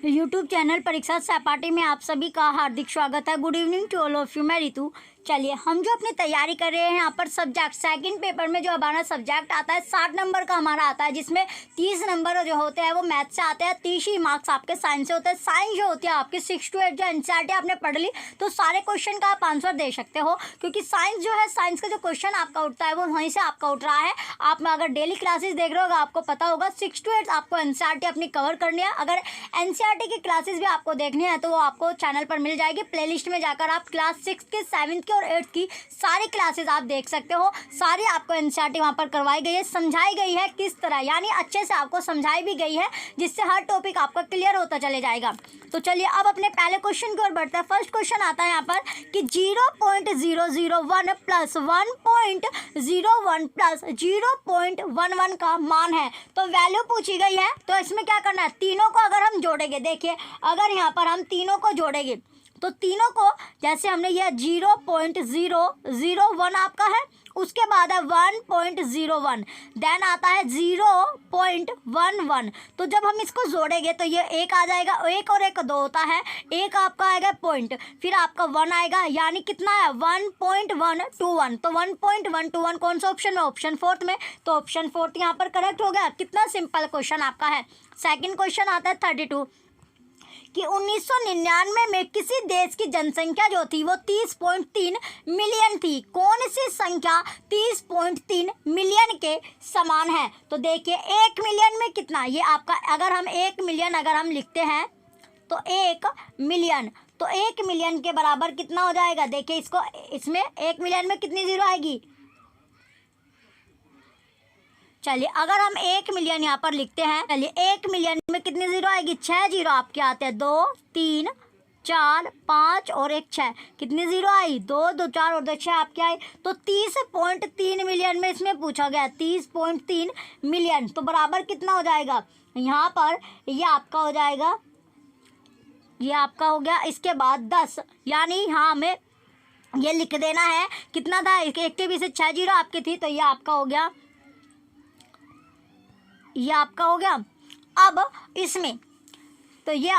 YouTube channel परीक्षा सहपाठी में आप सभी का हार्दिक स्वागत है। Good evening to all of you. मैं रितु। चलिए हम जो अपनी तैयारी कर रहे हैं यहाँ पर सब्जेक्ट सेकंड पेपर में जो हमारा सब्जेक्ट आता है 60 नंबर का हमारा आता है, जिसमें 30 नंबर जो होते हैं वो मैथ से आते हैं, 30 ही मार्क्स आपके साइंस से होते हैं। साइंस जो होती है आपकी 6 to 8 जो एनसीईआरटी आपने पढ़ ली तो सारे क्वेश्चन का आप आंसर दे सकते हो, क्योंकि साइंस जो है साइंस का जो क्वेश्चन आपका उठता है वो वहीं से आपका उठ रहा है। आप अगर डेली क्लासेस देख रहे होगा आपको पता होगा 6 to 8 आपको एनसीईआरटी अपनी कवर करनी है। अगर एनसीईआरटी की क्लासेस भी आपको देखनी है तो वो आपको चैनल पर मिल जाएगी। प्लेलिस्ट में जाकर आप क्लास 6 की 7th की और 8th की सारी क्लासेस आप देख सकते हो। सारी आपको एनसीईआरटी वहाँ पर करवाई गई है, समझाई गई है किस तरह, यानी अच्छे से आपको समझाई भी गई है, जिससे हर टॉपिक आपका क्लियर होता चले जाएगा। तो चलिए अब अपने पहले क्वेश्चन की ओर बढ़ते हैं। फर्स्ट क्वेश्चन आता है यहाँ पर कि 0.001 प्लस 1.01 प्लस 0.11 का मान है, तो वैल्यू पूछी गई है। तो इसमें क्या करना है, तीनों को अगर हम जोड़ेंगे, देखिए अगर यहाँ पर हम तीनों को जोड़ेंगे तो तीनों को, जैसे हमने यह 0.001 आपका है, उसके बाद है 1.01, देन आता है 0.11। तो जब हम इसको जोड़ेंगे तो ये एक आ जाएगा, एक और एक दो होता है, एक आपका आएगा पॉइंट, फिर आपका 1 आएगा, यानी कितना है 1.121। तो 1.121 कौन सा ऑप्शन में, ऑप्शन 4 में, तो ऑप्शन 4 यहाँ पर करेक्ट हो गया। कितना सिंपल क्वेश्चन आपका है। सेकेंड क्वेश्चन आता है 32 कि 1999 में किसी देश की जनसंख्या जो थी वो 30.3 मिलियन थी। कौन सी संख्या 30.3 मिलियन के समान है। तो देखिए 1 मिलियन में कितना, ये आपका अगर हम 1 मिलियन अगर हम लिखते हैं तो 1 मिलियन, तो 1 मिलियन के बराबर कितना हो जाएगा। देखिए इसको, इसमें 1 मिलियन में कितनी जीरो आएगी। चलिए अगर हम 1 मिलियन यहाँ पर लिखते हैं, चलिए 1 मिलियन में कितनी जीरो आएगी, 6 जीरो आपके आते हैं, 2 3 4 5 और 1 6, कितनी जीरो आई, 2 2 4 और 2 6 आपके आई। तो 30.3 मिलियन में इसमें पूछा गया 30.3 मिलियन, तो बराबर कितना हो जाएगा यहाँ पर, ये आपका हो जाएगा, ये आपका हो गया, इसके बाद 10, यानी यहाँ हमें ये लिख देना है कितना था, एक के बीच से 6 जीरो आपकी थी, तो ये आपका हो गया, ये आपका हो गया। अब इसमें तो ये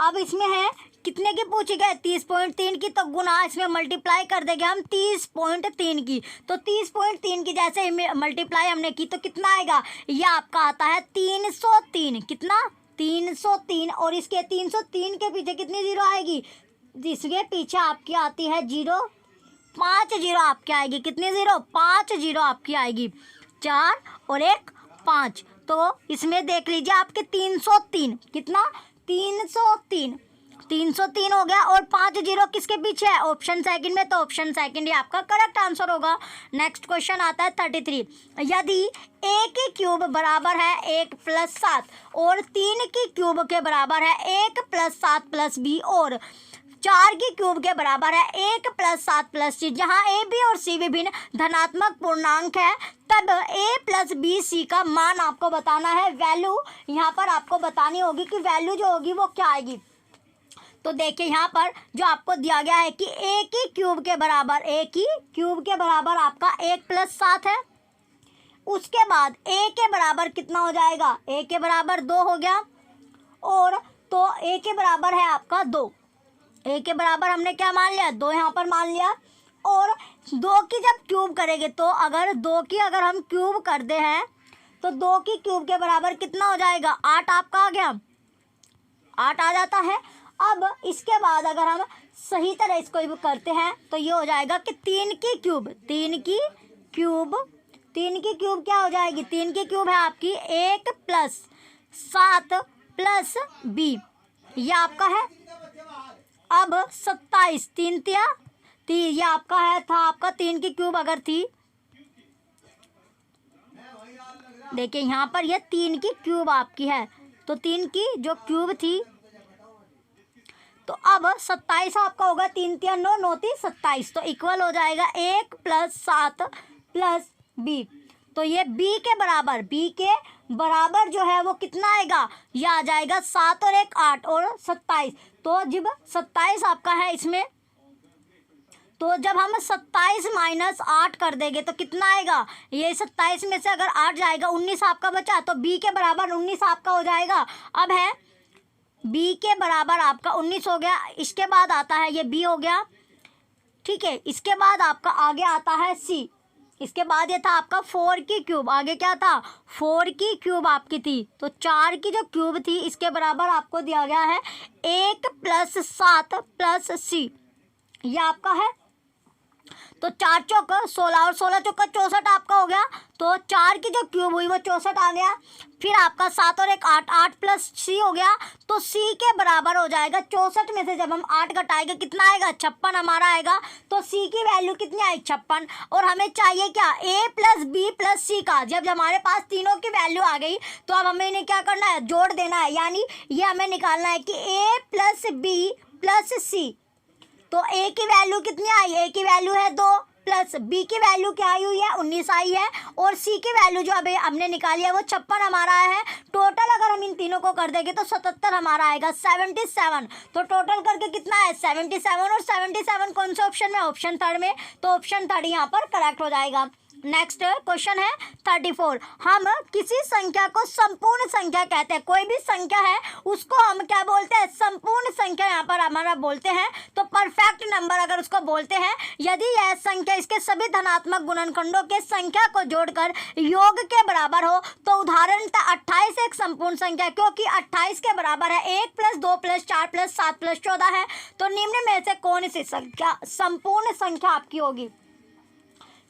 अब इसमें है कितने की पूछी गए, 30.3 की, तो गुना इसमें मल्टीप्लाई कर देंगे हम 30.3 की। तो 30.3 की जैसे मल्टीप्लाई हमने की तो कितना आएगा, ये आपका आता है 303, कितना 303, और इसके 303 के पीछे कितनी जीरो आएगी, जिसके पीछे आपकी आती है जीरो, 5 जीरो आपकी आएगी, कितनी जीरो, 5 जीरो आपकी आएगी, 4 और 1 5। तो इसमें देख लीजिए आपके 303, कितना 303 हो गया, और 5 जीरो किसके पीछे है, ऑप्शन सेकंड में, तो ऑप्शन सेकंड ही आपका करेक्ट आंसर होगा। नेक्स्ट क्वेश्चन आता है 33, यदि a की क्यूब बराबर है 1 + 7 और 3 की क्यूब के बराबर है 1 + 7 + b और 4 की क्यूब के बराबर है 1 + 7 + c, जहाँ a b और c विभिन्न धनात्मक पूर्णांक है, तब a + b c का मान आपको बताना है। वैल्यू यहाँ पर आपको बतानी होगी कि वैल्यू जो होगी वो क्या आएगी। तो देखिए यहाँ पर जो आपको दिया गया है कि a की क्यूब के बराबर, a की क्यूब के बराबर आपका 1 + 7 है, उसके बाद a के बराबर कितना हो जाएगा, a के बराबर 2 हो गया, और तो a के बराबर है आपका 2, a के बराबर हमने क्या मान लिया, 2 यहाँ पर मान लिया, और 2 की जब क्यूब करेंगे तो अगर 2 की अगर हम क्यूब करते हैं तो 2 की क्यूब के बराबर कितना हो जाएगा, 8 आपका आ गया, 8 आ जाता है। अब इसके बाद अगर हम सही तरह इसको करते हैं तो ये हो जाएगा कि 3 की क्यूब क्या हो जाएगी, 3 की क्यूब है आपकी 1 + 7 + b, ये आपका है। अब 27, 3 तिया 3, ये आपका है, था आपका 3 की क्यूब अगर थी, देखिए यहाँ पर ये 3 की क्यूब आपकी है, तो 3 की जो क्यूब थी, तो अब 27 आपका होगा, 3 तिया 9 9 3 27, तो इक्वल हो जाएगा 1 + 7 + b। तो ये b के बराबर जो है वो कितना आएगा, ये आ जाएगा 7 और 1 8 और 27। तो जब 27 आपका है इसमें, तो जब हम 27 - 8 कर देंगे तो कितना आएगा, ये 27 में से अगर 8 जाएगा 19 आपका बचा, तो b के बराबर 19 आपका हो जाएगा। अब है बी के बराबर आपका 19 हो गया। इसके बाद आता है ये बी हो गया, ठीक है। इसके बाद आपका आगे आता है सी। इसके बाद ये था आपका 4 की क्यूब, आगे क्या था 4 की क्यूब आपकी थी, तो 4 की जो क्यूब थी इसके बराबर आपको दिया गया है 1 + 7 + सी, ये आपका है। तो 4 चौक 16 और 16 चौका 64 आपका हो गया। तो 4 की जो क्यूब हुई वो 64 आ गया। फिर आपका 7 और 1 8, 8 + सी हो गया। तो सी के बराबर हो जाएगा 64 में से जब हम 8 घटाएंगे कितना आएगा 56 हमारा आएगा। तो सी की वैल्यू कितनी आई 56। और हमें चाहिए क्या a + b + सी का। जब हमारे पास तीनों की वैल्यू आ गई तो अब हमें इन्हें क्या करना है जोड़ देना है, यानी ये हमें निकालना है कि a + b + सी। तो a की वैल्यू कितनी आई, a की वैल्यू है 2 प्लस b की वैल्यू क्या आई हुई है 19 आई है, और c की वैल्यू जो अभी हमने निकाली है वो 56 हमारा है। टोटल अगर हम इन तीनों को कर देंगे तो 77 हमारा आएगा 77। तो टोटल करके कितना है 77, और 77 कौन से ऑप्शन में, ऑप्शन थर्ड में। तो ऑप्शन थर्ड यहाँ पर करेक्ट हो जाएगा। नेक्स्ट क्वेश्चन है 34। हम किसी संख्या को संपूर्ण संख्या कहते हैं। कोई भी संख्या है उसको हम क्या बोलते हैं संपूर्ण संख्या यहाँ पर हमारा बोलते हैं। तो परफेक्ट नंबर अगर उसको बोलते हैं यदि यह संख्या इसके सभी धनात्मक गुणनखंडों के संख्या को जोड़कर योग के बराबर हो। तो उदाहरणतः 28 एक संपूर्ण संख्या, क्योंकि 28 के बराबर है 1 + 2 + 4 + 7 + 14 है। तो निम्न में से कौन सी संख्या संपूर्ण संख्या आपकी होगी,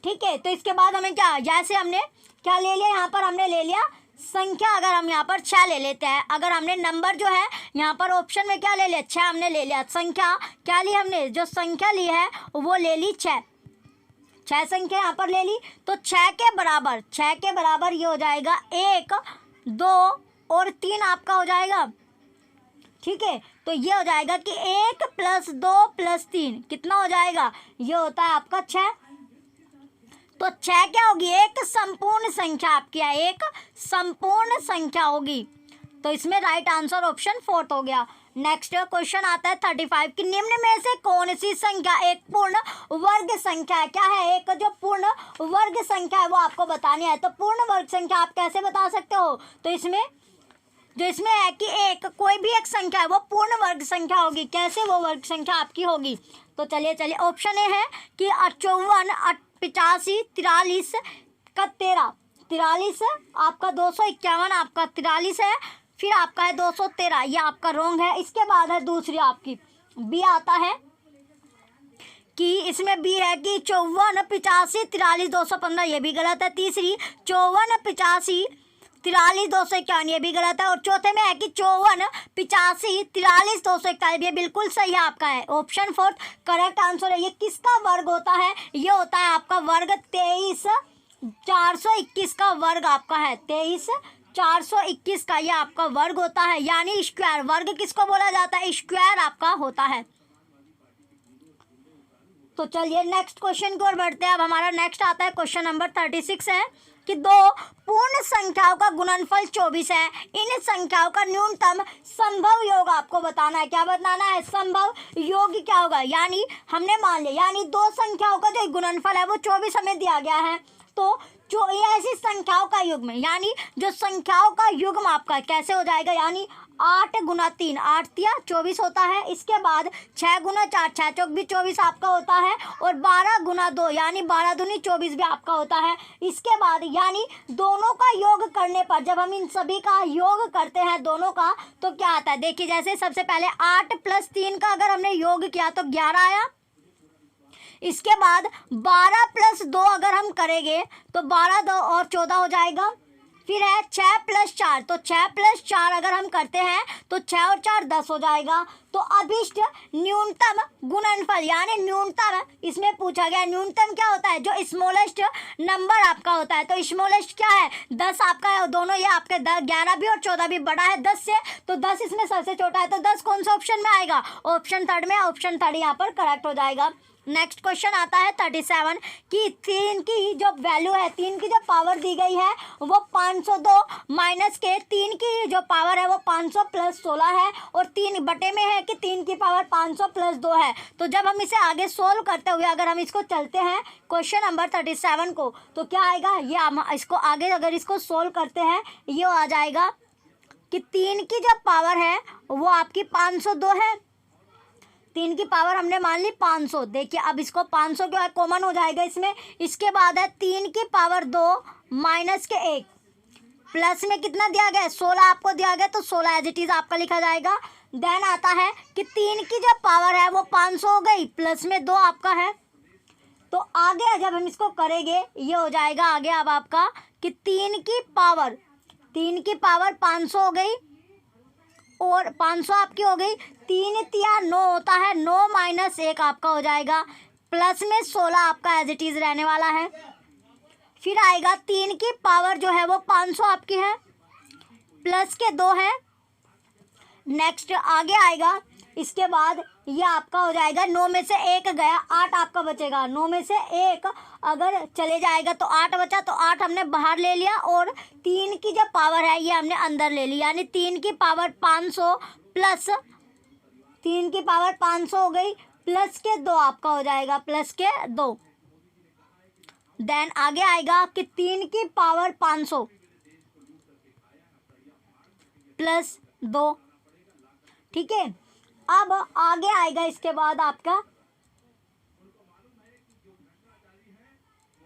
ठीक है। तो इसके बाद हमें क्या, जैसे हमने क्या ले लिया यहाँ पर, हमने ले लिया संख्या। अगर हम यहाँ पर 6 ले लेते हैं, अगर हमने नंबर जो है यहाँ पर ऑप्शन में क्या ले लिया 6 हमने ले लिया। संख्या क्या ली हमने, जो संख्या ली है वो ले ली 6 संख्या यहाँ पर ले ली। तो 6 के बराबर ये हो जाएगा 1 2 और 3 आपका हो जाएगा, ठीक है। तो ये हो जाएगा कि 1 + 2 + 3 कितना हो जाएगा, ये होता है आपका 6। तो 6 क्या होगी, एक संपूर्ण संख्या आपकी है, एक संपूर्ण संख्या होगी। तो इसमें राइट आंसर ऑप्शन 4 हो गया। नेक्स्ट क्वेश्चन आता है 35 कि निम्न में से कौन सी संख्या एक पूर्ण वर्ग संख्या है। क्या है, एक जो पूर्ण वर्ग संख्या है वो आपको बतानी है। तो पूर्ण वर्ग संख्या आप कैसे बता सकते हो, तो इसमें है कि एक कोई भी एक संख्या है वो पूर्ण वर्ग संख्या होगी। कैसे वो वर्ग संख्या आपकी होगी, तो चलिए ऑप्शन ए है कि 54 85 43 का 13, 43 आपका 251 आपका 43 है, फिर आपका है 213, ये आपका रॉन्ग है। इसके बाद है दूसरी आपकी बी आता है कि इसमें बी है कि 54 85 43 215, ये भी गलत है। तीसरी 54 85 43 251, ये भी गलत है। और चौथे में है कि 54 85 43 241, ये बिल्कुल सही है, आपका है ऑप्शन 4 करेक्ट आंसर है। ये किसका वर्ग होता है, ये होता है आपका वर्ग 23 421 का वर्ग आपका है 23 421 का, ये आपका वर्ग होता है, यानी स्क्वायर। वर्ग किसको बोला जाता है, स्क्वायर आपका होता है। तो चलिए नेक्स्ट क्वेश्चन की ओर बढ़ते हैं। अब हमारा नेक्स्ट आता है क्वेश्चन नंबर 36 है कि दो पूर्ण संख्याओं का गुणनफल 24 है। इन संख्याओं का न्यूनतम संभव योग आपको बताना है। क्या बताना है, संभव योग क्या होगा, यानी हमने मान लिया यानी दो संख्याओं का जो गुणनफल है वो 24 हमें दिया गया है। तो जो ये ऐसी संख्याओं का युग्म, यानी जो संख्याओं का युग्म आपका कैसे हो जाएगा, यानी 8 × 3 8 × 3 24 होता है। इसके बाद 6 × 4 6 चौक भी 24 आपका होता है, और 12 × 2 यानी 12 दूनी 24 भी आपका होता है। इसके बाद यानी दोनों का योग करने पर, जब हम इन सभी का योग करते हैं दोनों का, तो क्या आता है, देखिए जैसे सबसे पहले 8 + 3 का अगर हमने योग किया तो 11 आया। इसके बाद 12 + 2 अगर हम करेंगे तो 12 2 और 14 हो जाएगा। फिर है 6 + 4, तो 6 + 4 अगर हम करते हैं तो 6 और 4 10 हो जाएगा। तो अभिष्ट न्यूनतम गुणनफल, यानी न्यूनतम इसमें पूछा गया न्यूनतम क्या होता है, जो स्मॉलेस्ट नंबर आपका होता है। तो स्मॉलेस्ट क्या है 10 आपका है, दोनों ये आपके 11 भी और 14 भी बड़ा है 10 से, तो 10 इसमें सबसे छोटा है। तो 10 कौन सा ऑप्शन में आएगा, ऑप्शन थर्ड में, ऑप्शन थर्ड यहाँ पर करेक्ट हो जाएगा। नेक्स्ट क्वेश्चन आता है 37 कि 3 की जो वैल्यू है, 3 की जो पावर दी गई है वो 502 माइनस के 3 की जो पावर है वो 500 + 16 है, और 3 बटे में है कि 3 की पावर 500 + 2 है। तो जब हम इसे आगे सोल्व करते हुए अगर हम इसको चलते हैं क्वेश्चन नंबर 37 को, तो क्या आएगा, ये हम इसको आगे अगर इसको सोल्व करते हैं ये आ जाएगा कि 3 की जो पावर है वो आपकी 502 है। 3 की पावर हमने मान ली 500। देखिए अब इसको 500 जो है कॉमन हो जाएगा इसमें। इसके बाद है 3 की पावर 2 माइनस के 1, प्लस में कितना दिया गया है 16 आपको दिया गया, तो 16 एज इट इज आपका लिखा जाएगा। देन आता है कि 3 की जो पावर है वो 500 हो गई, प्लस में 2 आपका है। तो आगे जब हम इसको करेंगे ये हो जाएगा आगे अब आपका कि 3 की पावर 500 हो गई और 500 आपकी हो गई। 3 तिया 9 होता है, 9 माइनस 1 आपका हो जाएगा, प्लस में 16 आपका एज इट इज रहने वाला है। फिर आएगा 3 की पावर जो है वो 500 आपकी है, प्लस के 2 है। नेक्स्ट आगे आएगा, इसके बाद ये आपका हो जाएगा 9 में से 1 गया, 8 आपका बचेगा। 9 में से 1 अगर चले जाएगा तो 8 बचा, तो 8 हमने बाहर ले लिया और 3 की जो पावर है ये हमने अंदर ले ली, यानी 3 की पावर 500 प्लस 3 की पावर 500 हो गई, प्लस के 2 आपका हो जाएगा, प्लस के 2। देन आगे आएगा कि 3 की पावर 500 प्लस 2, ठीक है। अब आगे आएगा इसके बाद आपका,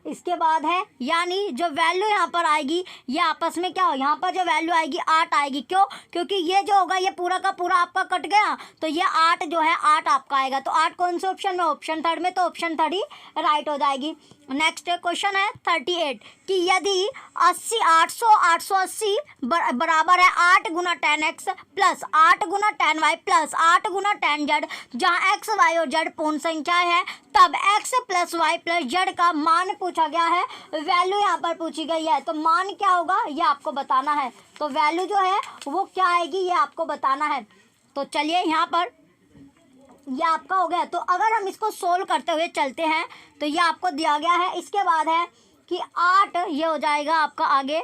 इसके बाद है यानी जो वैल्यू यहाँ पर आएगी ये आपस में क्या हो, यहाँ पर जो वैल्यू आएगी 8 आएगी। क्यों? क्योंकि ये जो होगा ये पूरा का पूरा आपका कट गया, तो ये 8 जो है 8 आपका आएगा। तो 8 कौन से ऑप्शन में? ऑप्शन थर्ड में, तो ऑप्शन थर्ड ही राइट हो जाएगी। नेक्स्ट क्वेश्चन है 38 कि यदि 880 बराबर है 8 गुना 10x प्लस 8 गुना 10y प्लस 8 गुना 10z, जहाँ x y और z पूर्ण संख्याएं हैं, तब x plus y plus z का मान पूछा गया है, वैल्यू यहाँ पर पूछी गई है। तो मान क्या होगा ये आपको बताना है, तो वैल्यू जो है वो क्या आएगी ये आपको बताना है। तो चलिए यहाँ पर ये आपका हो गया। तो अगर हम इसको सोल्व करते हुए चलते हैं तो ये आपको दिया गया है। इसके बाद है कि 8 ये हो जाएगा आपका आगे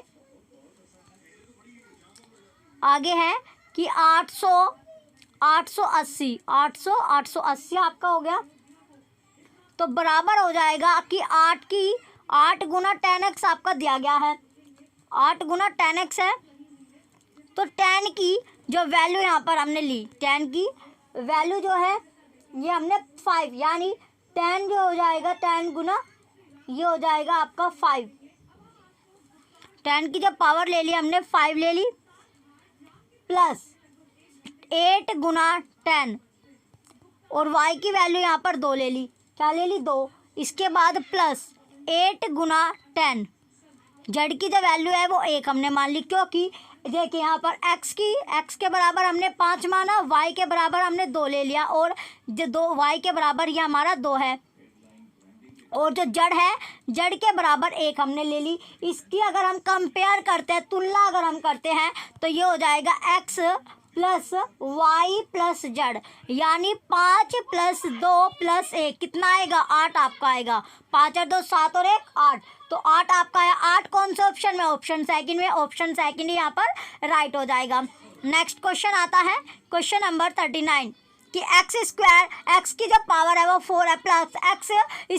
है कि 880 आपका हो गया। तो बराबर हो जाएगा कि 8 गुना 10x आपका दिया गया है, 8 गुना 10x है। तो 10 की जो वैल्यू यहाँ पर हमने ली, 10 की वैल्यू जो है ये हमने 5, यानी 10 जो हो जाएगा 10 गुना ये हो जाएगा आपका 5। 10 की जब पावर ले ली हमने 5 ले ली, प्लस 8 गुना 10 और y की वैल्यू यहाँ पर 2 ले ली, क्या ले ली 2। इसके बाद प्लस 8 गुना 10, z की जो वैल्यू है वो 1 हमने मान ली, क्योंकि देखिए यहाँ पर x के बराबर हमने 5 माना, y के बराबर हमने 2 ले लिया और जो 2 y के बराबर ये हमारा 2 है, और जो जड़ है जड़ के बराबर 1 हमने ले ली। इसकी अगर हम कंपेयर करते हैं, तुलना अगर हम करते हैं, तो ये हो जाएगा x plus y plus z, यानी 5 प्लस 2 प्लस 1 कितना आएगा 8 आपका आएगा। 5 और 2 7 और 1 8, तो 8 आपका है। 8 कौन से ऑप्शन में? ऑप्शन सेकंड में, ऑप्शन सेकंड ही यहाँ पर राइट हो जाएगा। नेक्स्ट क्वेश्चन आता है क्वेश्चन नंबर 39 कि एक्स स्क्वायर, एक्स की जब पावर है वो 4 है, प्लस एक्स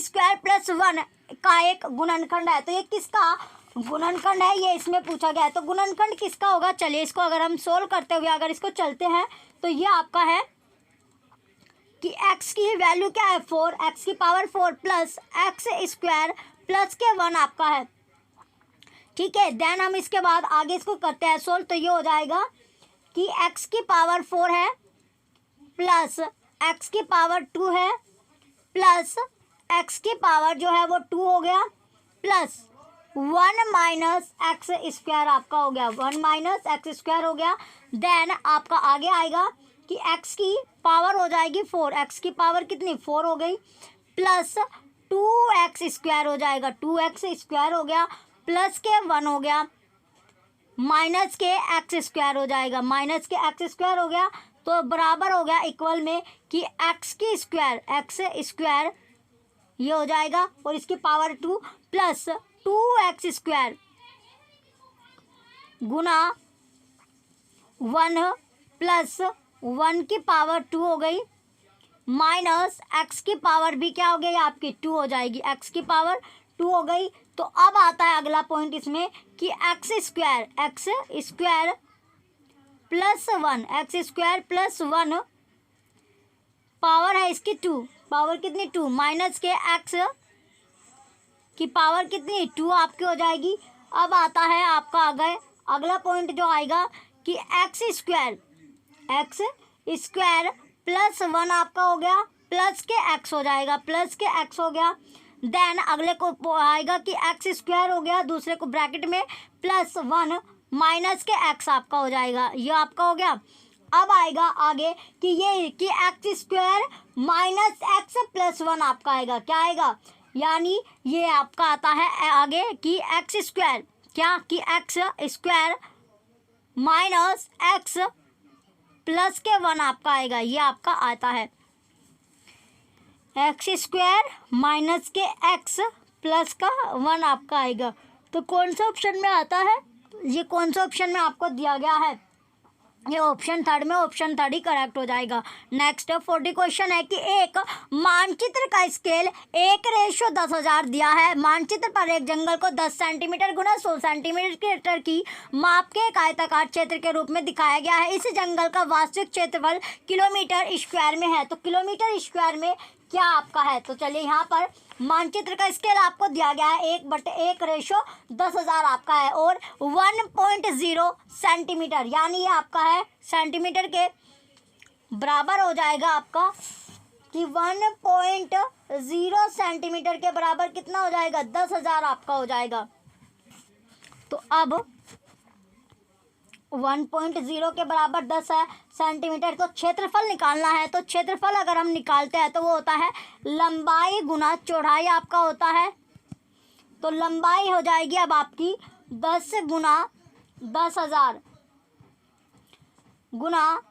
स्क्वायर प्लस 1 का एक गुणनखंड है। तो ये किसका गुणनखंड है ये इसमें पूछा गया है। तो गुणनखंड किसका होगा? चलिए इसको अगर हम सोल्व करते हुए अगर इसको चलते हैं तो ये आपका है कि x की वैल्यू क्या है 4, x की power 4 plus x square plus के 1 आपका है, ठीक है। देन हम इसके बाद आगे इसको करते हैं सोल्व, तो ये हो जाएगा कि x की पावर 4 है प्लस x की पावर 2 है प्लस x की पावर जो है वो 2 हो गया प्लस 1 माइनस एक्स स्क्वायर आपका हो गया, 1 माइनस एक्स स्क्वायर हो गया। देन आपका आगे आएगा कि x की पावर हो जाएगी 4, x की पावर कितनी 4 हो गई, प्लस 2x स्क्वायर हो जाएगा, 2x स्क्वायर हो गया प्लस के 1 हो गया माइनस के एक्स स्क्वायर हो जाएगा, माइनस के एक्स स्क्वायर हो गया। तो बराबर हो गया इक्वल में कि एक्स की स्क्वायर, एक्स स्क्वायर ये हो जाएगा और इसकी पावर 2 प्लस 2x स्क्वायर गुना 1 प्लस 1 की पावर 2 हो गई माइनस एक्स की पावर भी क्या हो गई आपकी 2 हो जाएगी, एक्स की पावर 2 हो गई। तो अब आता है अगला पॉइंट इसमें कि x square plus 1, x square plus 1 power है इसकी 2, पावर कितनी 2 माइनस के एक्स की पावर कितनी 2 आपकी हो जाएगी। अब आता है आपका अगला पॉइंट जो आएगा कि एक्स स्क्वायर प्लस 1 आपका हो गया, प्लस के एक्स हो जाएगा, प्लस के एक्स हो गया। देन अगले को आएगा कि एक्स स्क्वायर हो गया, दूसरे को ब्रैकेट में प्लस 1 माइनस के एक्स आपका हो जाएगा, ये आपका हो गया। अब आएगा आगे कि ये कि x square minus x plus 1 आपका आएगा, क्या आएगा, यानी ये आपका आता है आगे कि एक्स स्क्वायर क्या कि x square minus x plus के 1 आपका आएगा, ये आपका आता है एक्स स्क्वायर माइनस के एक्स प्लस का 1 आपका आएगा। तो कौन सा ऑप्शन में आता है, ये कौन सा ऑप्शन में आपको दिया गया है, ये ऑप्शन थर्ड में, ऑप्शन थर्ड ही करेक्ट हो जाएगा। नेक्स्ट 40 क्वेश्चन है कि एक मानचित्र का स्केल 1:10,000 दिया है। मानचित्र पर एक जंगल को 10 सेंटीमीटर गुना 100 सेंटीमीटर की माप के एक आयताकार क्षेत्र के रूप में दिखाया गया है। इस जंगल का वास्तविक क्षेत्रफल किलोमीटर स्क्वायर में है। तो किलोमीटर स्क्वायर में क्या आपका है, तो चलिए यहाँ पर मानचित्र का स्केल आपको दिया गया है 1/1:10,000 आपका है और 1.0 सेंटीमीटर, यानी ये आपका है सेंटीमीटर के बराबर हो जाएगा आपका कि 1.0 सेंटीमीटर के बराबर कितना हो जाएगा 10,000 आपका हो जाएगा। तो अब 1.0 के बराबर 10 है सेंटीमीटर, तो क्षेत्रफल निकालना है। तो क्षेत्रफल अगर हम निकालते हैं तो वो होता है लंबाई गुना चौड़ाई आपका होता है। तो लंबाई हो जाएगी अब आपकी 10 गुना 10,000 गुना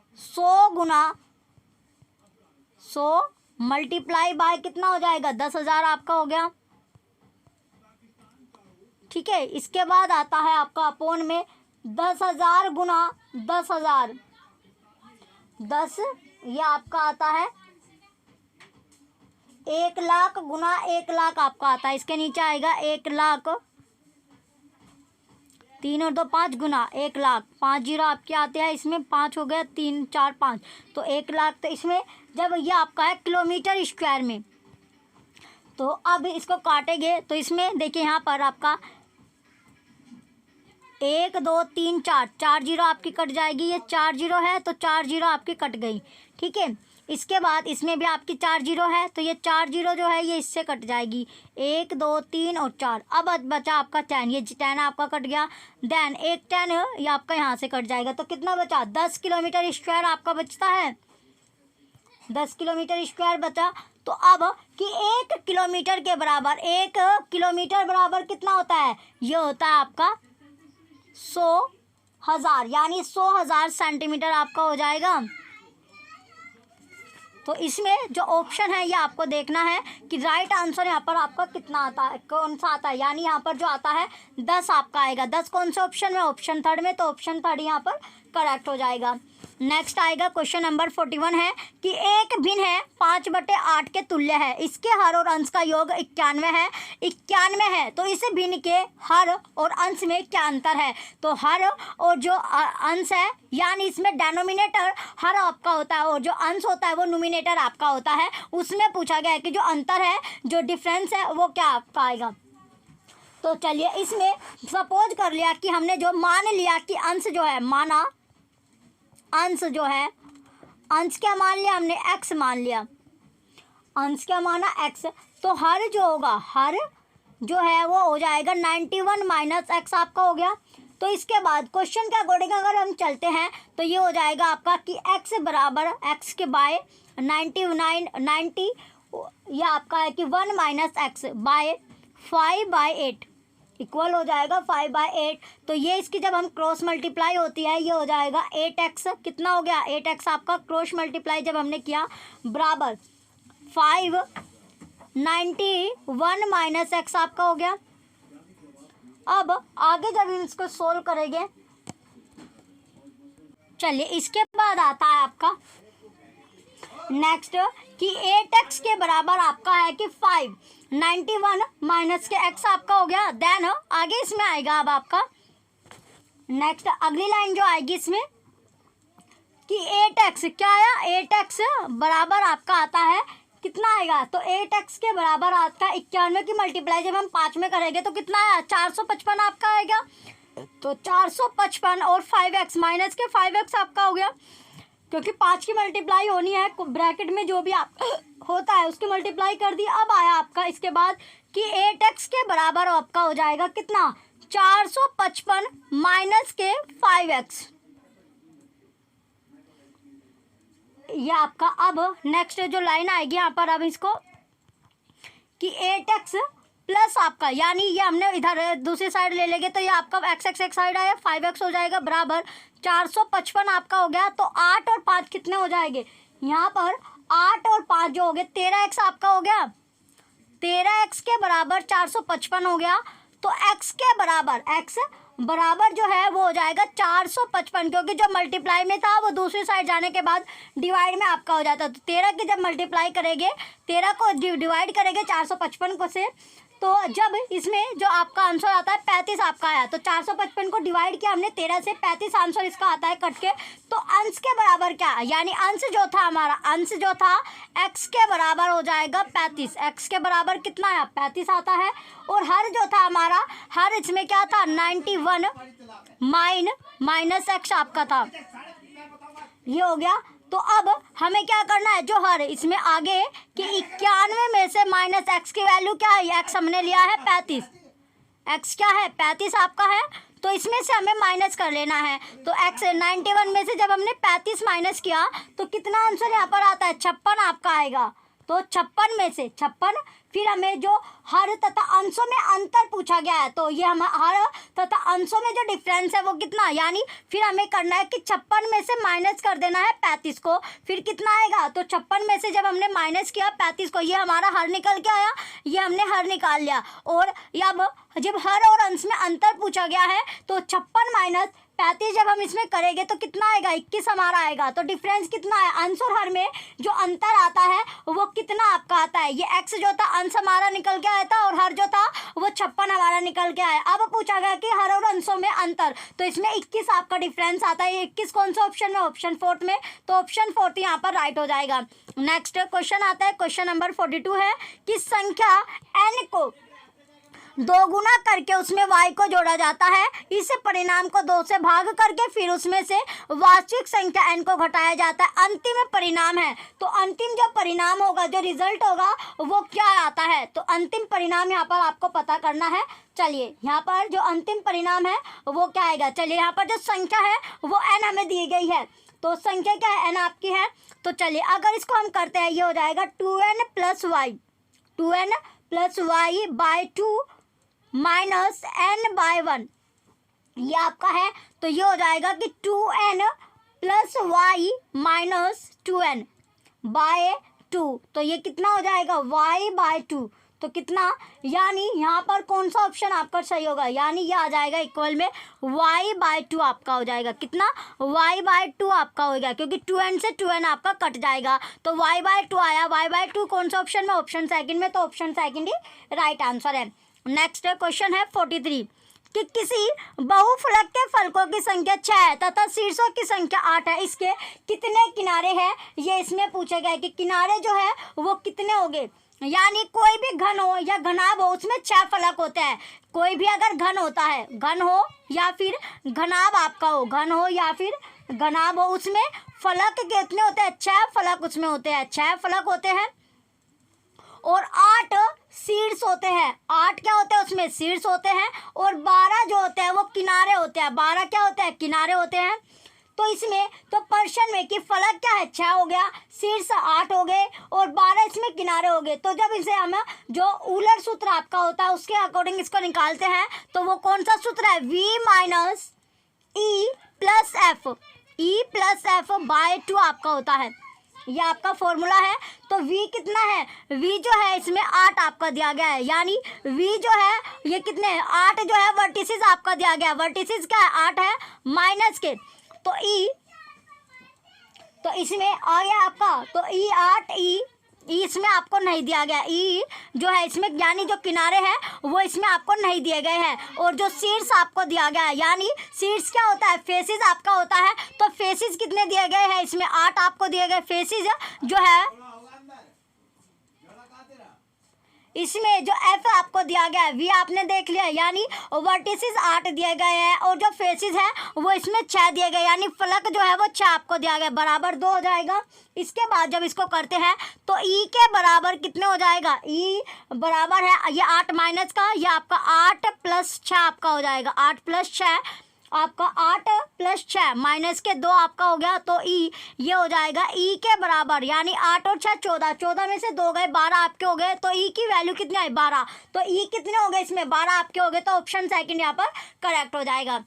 100 मल्टीप्लाई बाय कितना हो जाएगा 10,000 आपका हो गया, ठीक है। इसके बाद आता है आपका अपोन में 10,000 गुना 10,000 10, ये आपका आता है 1,00,000 गुना 1,00,000 आपका आता है। इसके नीचे आएगा 1,00,000, 3 और 2 5 गुना 1,00,000, 5 जीरो आपके आते हैं, इसमें 5 हो गया 3 4 5, तो 1,00,000। तो इसमें जब ये आपका है किलोमीटर स्क्वायर में, तो अब इसको काटेंगे तो इसमें देखिए यहाँ पर आपका 1 2 3 4 जीरो आपकी कट जाएगी, ये 4 जीरो है तो 4 जीरो आपकी कट गई, ठीक है। इसके बाद इसमें भी आपकी 4 जीरो है तो ये 4 जीरो जो है ये इससे कट जाएगी, 1 2 3 और 4। अब बचा आपका 10, ये 10 आपका कट गया। देन एक 10 ये आपका यहाँ से कट जाएगा, तो कितना बचा 10 किलोमीटर स्क्वायर आपका बचता है, 10 किलोमीटर स्क्वायर बचा। तो अब कि 1 किलोमीटर के बराबर 1 किलोमीटर बराबर कितना होता है, ये होता है आपका 100,000, यानी 100,000 सेंटीमीटर आपका हो जाएगा। तो इसमें जो ऑप्शन है ये आपको देखना है कि राइट आंसर यहाँ पर आपका कितना आता है, कौन सा आता है, यानी यहाँ पर जो आता है 10 आपका आएगा। 10 कौन से ऑप्शन में, ऑप्शन थर्ड में, तो ऑप्शन थर्ड यहाँ पर करेक्ट हो जाएगा। नेक्स्ट आएगा क्वेश्चन नंबर 41 है कि एक भिन्न है 5/8 के तुल्य है, इसके हर और अंश का योग 91 है, तो इस भिन्न के हर और अंश में क्या अंतर है। तो हर और जो अंश है, यानी इसमें डेनोमिनेटर हर आपका होता है और जो अंश होता है वो न्यूमिनेटर आपका होता है। उसमें पूछा गया है कि जो अंतर है, जो डिफरेंस है, वो क्या आपका आएगा। तो चलिए इसमें सपोज कर लिया कि हमने जो मान लिया कि अंश जो है, माना अंश जो है, अंश क्या मान लिया हमने, x मान लिया, अंश क्या माना x, तो हर जो होगा, हर जो है वो हो जाएगा 91 माइनस x आपका हो गया। तो इसके बाद क्वेश्चन के अकॉर्डिंग अगर हम चलते हैं तो ये हो जाएगा आपका कि x बराबर x के बाय 90, यह आपका है कि 1 माइनस x बाय 5/8 इक्वल हो जाएगा 5/8। तो ये इसकी जब हम क्रॉस मल्टीप्लाई होती है ये हो जाएगा 8x, कितना हो गया 8x आपका क्रॉस मल्टीप्लाई जब हमने किया बराबर 591 माइनस x आपका हो गया। अब आगे जब हम इसको सोल्व करेंगे, चलिए इसके बाद आता है आपका नेक्स्ट कि 8x के बराबर आपका है कि 591 माइनस के x आपका हो गया। देन आगे इसमें आएगा अब आपका नेक्स्ट अगली लाइन जो आएगी इसमें कि 8x क्या आया, 8x बराबर आपका आता है कितना आएगा, तो 8x के बराबर आता है 91 की मल्टीप्लाई जब हम 5 में करेंगे तो कितना आया, 455 आपका आएगा। तो 455 और 5x माइनस के 5x आपका हो गया, क्योंकि 5 की मल्टीप्लाई होनी है, ब्रैकेट में जो भी आप होता है उसकी मल्टीप्लाई कर दी। अब आया आपका इसके बाद कि 8x के बराबर आपका हो जाएगा कितना, 455 माइनस के 5x। ये आपका अब नेक्स्ट जो लाइन आएगी यहाँ पर, अब इसको कि 8x प्लस आपका, यानी ये हमने इधर दूसरी साइड ले लेंगे तो ये आपका x एक साइड आया, 5x हो जाएगा बराबर 455 आपका हो गया। तो 8 और 5 कितने हो जाएंगे, यहाँ पर 8 और 5 जो हो गए 13x आपका हो गया, 13x के बराबर 455 हो गया। तो x के बराबर, x बराबर जो है वो हो जाएगा 455, क्योंकि जो मल्टीप्लाई में था वो दूसरी साइड जाने के बाद डिवाइड में आपका हो जाता है। तो 13 की जब मल्टीप्लाई करेंगे, 13 को डिवाइड करेंगे 455 को से, तो जब इसमें जो आपका आंसर आता है 35 आपका आया। तो 455 को डिवाइड किया हमने 13 से, 35 आंसर इसका आता है कट के। तो अंश के बराबर क्या, यानी अंश जो था हमारा, अंश जो था x के बराबर हो जाएगा 35। x के बराबर कितना आया, 35 आता है। और हर जो था हमारा, हर इसमें क्या था 91 माइनस x आपका था, ये हो गया। तो अब हमें क्या करना है, जो हर इसमें आगे कि 91 में से माइनस x की वैल्यू क्या है, x हमने लिया है 35, x क्या है 35 आपका है, तो इसमें से हमें माइनस कर लेना है। तो x 91 में से जब हमने 35 माइनस किया तो कितना आंसर यहाँ पर आता है, 56 आपका आएगा। तो 56 में से 56, फिर हमें जो हर तथा अंशों में अंतर पूछा गया है, तो ये हम हर तथा अंशों में जो डिफरेंस है वो कितना, यानी फिर हमें करना है कि 56 में से माइनस कर देना है 35 को, फिर कितना आएगा। तो 56 में से जब हमने माइनस किया 35 को, ये हमारा हर निकल के आया, ये हमने हर निकाल लिया। और अब जब हर और अंश में अंतर पूछा गया है तो 56 माइनस 35 जब हम इसमें करेंगे तो कितना आएगा, 21 हमारा आएगा। तो डिफरेंस कितना है, अंश और हर में जो अंतर आता है वो कितना आपका आता है, ये x जो था अंश हमारा निकल के आया था और हर जो था वो 56 हमारा निकल के आया। अब पूछा गया कि हर और अंशों में अंतर, तो इसमें 21 आपका डिफरेंस आता है। 21 कौन सा ऑप्शन में, ऑप्शन 4 में, तो ऑप्शन 4 यहाँ पर राइट हो जाएगा। नेक्स्ट क्वेश्चन आता है, क्वेश्चन नंबर 42 है कि संख्या n को 2 गुना करके उसमें y को जोड़ा जाता है, इस परिणाम को 2 से भाग करके फिर उसमें से वास्तविक संख्या n को घटाया जाता है। अंतिम परिणाम है, तो अंतिम जो परिणाम होगा, जो रिजल्ट होगा वो क्या आता है, तो अंतिम परिणाम यहाँ पर आपको पता करना है। चलिए यहाँ पर जो अंतिम परिणाम है वो क्या आएगा, चलिए यहाँ पर जो संख्या है वो n हमें दी गई है, तो संख्या क्या है n आपकी है। तो चलिए अगर इसको हम करते हैं, ये हो जाएगा 2n plus y by 2 minus n by 1, ये आपका है। तो ये हो जाएगा कि 2n plus Y minus 2n bye 2, तो ये कितना हो जाएगा y बाय 2, तो कितना, यानी यहाँ पर कौन सा ऑप्शन आपका सही होगा, यानी ये आ जाएगा इक्वल में y बाय 2 आपका हो जाएगा, कितना y बाय 2 आपका होगा, क्योंकि 2n से 2n आपका कट जाएगा। तो y बाय 2 आया, y बाय 2 कौन सा ऑप्शन में, ऑप्शन सेकंड में, तो ऑप्शन सेकंड ही राइट आंसर है। नेक्स्ट क्वेश्चन है 43 कि किसी बहुफलक के फलकों की संख्या 6 है तथा शीर्षों की संख्या 8 है, इसके कितने किनारे हैं, ये इसमें पूछा गया है कि किनारे जो है वो कितने होंगे। यानी कोई भी घन हो या घनाभ हो उसमें 6 फलक होते हैं। कोई भी अगर घन होता है, घन हो या फिर घनाभ आपका हो, घन हो या फिर घनाभ हो, उसमें फलक कितने होते हैं, 6 फलक उसमें होते हैं, 6 फलक होते हैं और 8 शीर्ष होते हैं। 8 क्या होते हैं उसमें, शीर्ष होते हैं, और 12 जो होते हैं वो किनारे होते हैं। 12 क्या होते हैं, किनारे होते हैं। तो इसमें तो प्रश्न में कि फलक क्या है, 6 हो गया, शीर्ष 8 हो गए और 12 इसमें किनारे हो गए। तो जब इसे हम जो ऊलर सूत्र आपका होता है उसके अकॉर्डिंग इसको निकालते हैं, तो वो कौन सा सूत्र है, v minus e plus f by 2 आपका होता है, ये आपका फॉर्मूला है। तो v कितना है, v जो है इसमें 8 आपका दिया गया है, यानी v जो है ये कितने 8 जो है वर्टिसेस आपका दिया गया है, वर्टिसेस क्या है 8 है माइनस के, तो e, तो इसमें आ गया आपका, तो e 8 e ई इसमें आपको नहीं दिया गया, ई जो है इसमें यानी जो किनारे हैं वो इसमें आपको नहीं दिए गए हैं। और जो शीर्ष आपको दिया गया है, यानी शीर्ष क्या होता है, फेसिस आपका होता है, तो फेसिस कितने दिए गए हैं इसमें 8 आपको दिए गए फेसिस जो है इसमें। जो एफ आपको दिया गया है वी आपने देख लिया, यानी वर्टिसेस 8 दिए गए हैं और जो फेसिस है वो इसमें 6 दिए गए, यानी फलक जो है वो 6 आपको दिया गया, बराबर 2 हो जाएगा। इसके बाद जब इसको करते हैं तो ई के बराबर कितने हो जाएगा, ई बराबर है ये 8 माइनस का, ये आपका 8 + 6 आपका हो जाएगा, 8 + 6 आपका 8 + 6 माइनस के 2 आपका हो गया, तो ई ये हो जाएगा ई के बराबर, यानी 8 और 6 14, 14 में से 2 गए 12 आपके हो गए, तो ई की वैल्यू कितनी आई 12, तो ई कितने हो गए इसमें 12 आपके हो गए, तो ऑप्शन सेकंड यहाँ पर करेक्ट हो जाएगा।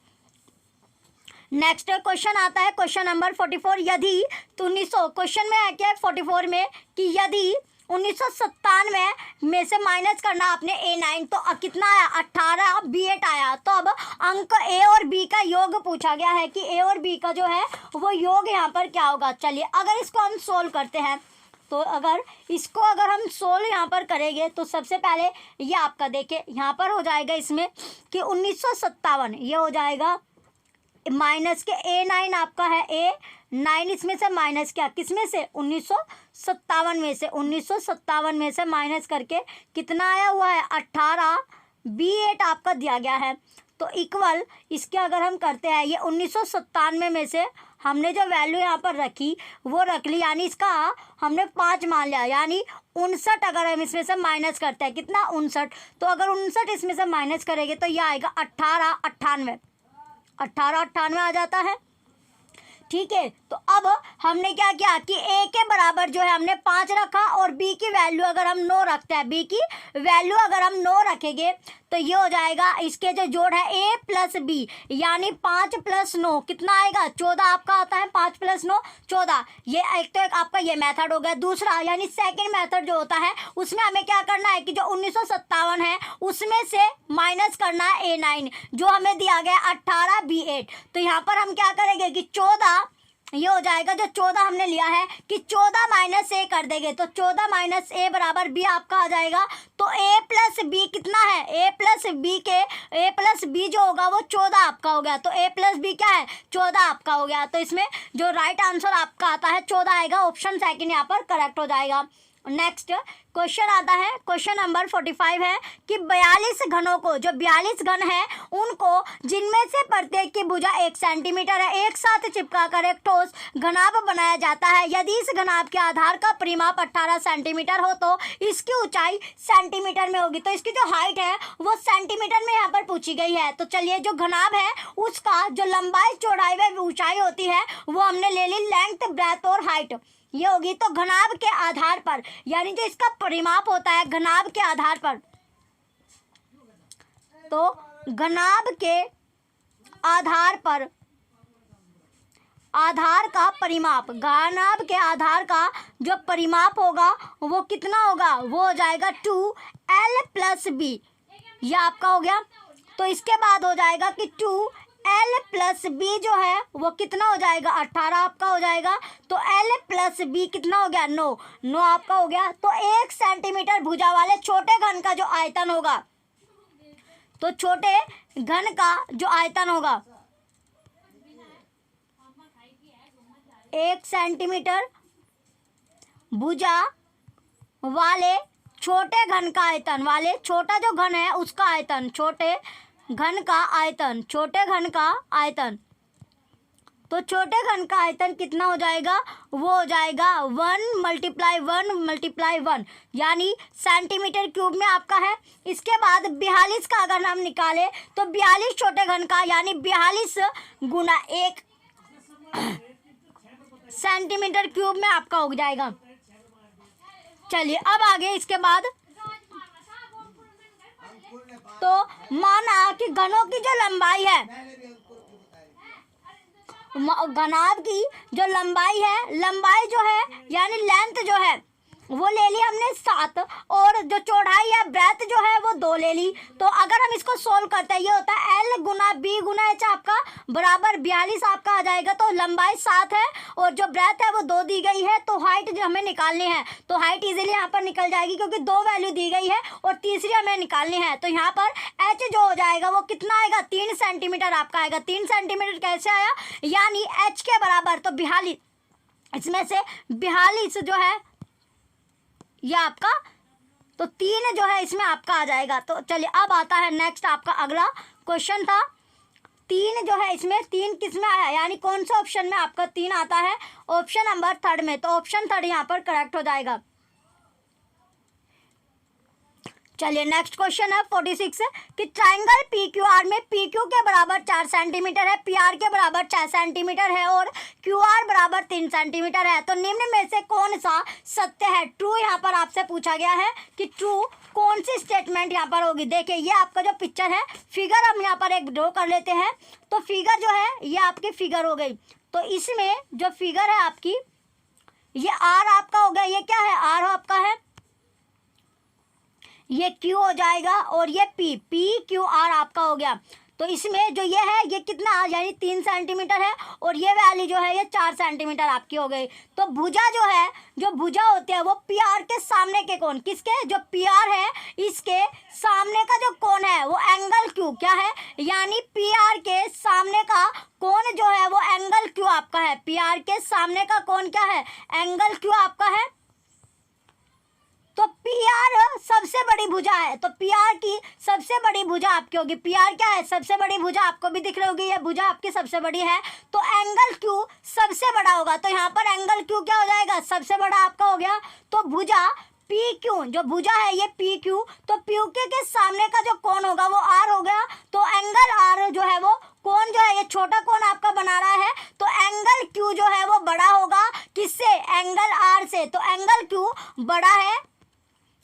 नेक्स्ट क्वेश्चन आता है क्वेश्चन नंबर 44, यदि 1900 क्वेश्चन में है क्या 44 में कि यदि 1997 में से माइनस करना आपने A9 तो कितना आया 18 B8 आया, तो अब अंक A और B का योग पूछा गया है कि A और B का जो है वो योग यहाँ पर क्या होगा। चलिए अगर इसको हम सोल्व करते हैं तो अगर हम सोल्व यहाँ पर करेंगे तो सबसे पहले ये आपका देखिए यहाँ पर हो जाएगा इसमें कि 1957 ये हो जाएगा माइनस के A9 आपका है A9 इसमें से माइनस क्या किसमें से 1957 में से 1957 में से माइनस करके कितना आया हुआ है 18 B8 आपका दिया गया है, तो इक्वल इसके अगर हम करते हैं ये 1997 में से हमने जो वैल्यू यहाँ पर रखी वो रख ली, यानी इसका हमने 5 मान लिया, यानी 59 अगर हम इसमें से माइनस करते हैं कितना 59, तो अगर 59 इसमें से माइनस करेंगे तो यह आएगा 1898 आ जाता है। ठीक है, तो अब हमने क्या किया कि A के बराबर जो है हमने 5 रखा और B की वैल्यू अगर हम 9 रखते हैं, B की वैल्यू अगर हम 9 रखेंगे तो ये हो जाएगा इसके जो जोड़ है A + B, यानी 5 + 9 कितना आएगा 14 आपका आता है, 5 + 9 14। ये एक तो एक आपका ये मेथड हो गया। दूसरा यानी सेकंड मेथड जो होता है उसमें हमें क्या करना है कि जो 1957 है उसमें से माइनस करना है A9 जो हमें दिया गया 18 B8, तो यहाँ पर हम क्या करेंगे कि 14 ये हो जाएगा जो 14 हमने लिया है कि 14 - A कर देंगे, तो 14 - A बराबर B आपका आ जाएगा, तो A + B कितना है A + B जो होगा वो 14 आपका हो गया, तो A + B क्या है 14 आपका हो गया, तो इसमें जो राइट आंसर आपका आता है 14 आएगा, ऑप्शन सेकंड यहाँ पर करेक्ट हो जाएगा। नेक्स्ट क्वेश्चन आता है क्वेश्चन नंबर 45 है कि 42 घनों को जो 42 घन है उनको जिनमें से प्रत्येक की भुजा 1 सेंटीमीटर है एक साथ चिपका कर एक ठोस घनाभ बनाया जाता है। यदि इस घनाभ के आधार का परिमाप 18 सेंटीमीटर हो तो इसकी ऊंचाई सेंटीमीटर में होगी, तो इसकी जो हाइट है वो सेंटीमीटर में यहाँ पर पूछी गई है। तो चलिए जो घनाभ है उसका जो लंबाई चौड़ाई व ऊंचाई होती है वो हमने ले ली लेंथ ब्रेथ और हाइट ये होगी, तो घनाभ के आधार पर यानी जो इसका परिमाप होता है घनाभ के आधार पर, तो घनाभ के आधार पर आधार का परिमाप घनाभ के आधार का जो परिमाप होगा वो कितना होगा वो हो जाएगा 2L + B, ये आपका हो गया। तो इसके बाद हो जाएगा कि 2L + B जो है वो कितना हो जाएगा 18 आपका हो जाएगा, तो L + B कितना हो गया 9 आपका हो गया। तो 1 सेंटीमीटर भुजा वाले छोटे घन का जो आयतन होगा, तो छोटे घन का जो आयतन होगा 1 सेंटीमीटर भुजा वाले छोटे घन का आयतन वाले छोटा जो घन है उसका आयतन छोटे घन का आयतन तो छोटे घन का आयतन कितना हो जाएगा वो हो जाएगा 1 × 1 यानी सेंटीमीटर क्यूब में आपका है। इसके बाद 42 का अगर हम निकालें तो 42 छोटे घन का यानी 42 × 1 सेंटीमीटर क्यूब में आपका हो जाएगा। चलिए अब आगे इसके बाद तो माना कि घनों की जो लंबाई है घनाभ की जो लंबाई जो है यानी लेंथ जो है वो ले ली हमने 7 और जो चौड़ाई है ब्रेथ जो है वो 2 ले ली। तो अगर हम इसको सोल्व करते हैं, ये होता है L गुना B गुना H आपका बराबर 42 आपका आ जाएगा। तो लंबाई 7 है और जो ब्रेथ है वो 2 दी गई है। तो हाइट जो हमें निकालनी है, तो हाइट इजीली यहाँ पर निकल जाएगी क्योंकि 2 वैल्यू दी गई है और तीसरी हमें निकालनी है। तो यहाँ पर H जो हो जाएगा वो कितना आएगा, 3 सेंटीमीटर आपका आएगा। 3 सेंटीमीटर कैसे आया, यानी H के बराबर, तो 42, इसमें से 42 जो है ये आपका, तो 3 जो है इसमें आपका आ जाएगा। तो चलिए अब आता है नेक्स्ट आपका अगला क्वेश्चन था। 3 जो है इसमें 3 किस में आया, यानी कौन सा ऑप्शन में आपका 3 आता है, ऑप्शन नंबर 3 में। तो ऑप्शन 3 यहाँ पर करेक्ट हो जाएगा। चलिए नेक्स्ट क्वेश्चन है 46 कि ट्राइंगल पी क्यू आर में पी क्यू के बराबर 4 सेंटीमीटर है, पी आर के बराबर 6 सेंटीमीटर है और क्यू आर बराबर 3 सेंटीमीटर है। तो निम्न में से कौन सा सत्य है, ट्रू यहाँ पर आपसे पूछा गया है कि ट्रू कौन सी स्टेटमेंट यहाँ पर होगी। देखिए ये आपका जो पिक्चर है, फिगर हम यहाँ पर एक ड्रॉ कर लेते हैं। तो फिगर जो है ये आपकी फिगर हो गई। तो इसमें जो फिगर है आपकी, ये आर आपका हो गया, ये क्या है, आर आपका है, ये Q हो जाएगा और ये P Q R आपका हो गया। तो इसमें जो ये है ये कितना, यानी 3 सेंटीमीटर है और ये वैल्यू जो है ये 4 सेंटीमीटर आपकी हो गई। तो भुजा जो है, जो भुजा होती है वो पी आर के सामने के कोण, किसके, जो पी आर है इसके सामने का जो कोण है वो एंगल Q क्या है, यानी पी आर के सामने का कोण जो है वो एंगल Q आपका है। पी आर के सामने का कोण क्या है, एंगल Q आपका है। तो पी आर सबसे बड़ी भुजा है, तो पी आर की सबसे बड़ी भुजा आपकी होगी। पी आर क्या है, सबसे बड़ी भुजा, आपको भी दिख रही होगी ये भुजा आपकी सबसे बड़ी है। तो एंगल क्यू सबसे बड़ा होगा। तो यहाँ पर एंगल क्यू क्या हो जाएगा, सबसे बड़ा आपका हो गया। तो भुजा पी क्यू, जो भुजा है ये पी क्यू, तो पी क्यू के सामने का जो कोण होगा वो आर हो गया। तो एंगल आर जो है वो कोण जो है ये छोटा कोण आपका बना रहा है। तो एंगल क्यू जो है वो बड़ा होगा किससे, एंगल आर से। तो एंगल क्यू बड़ा है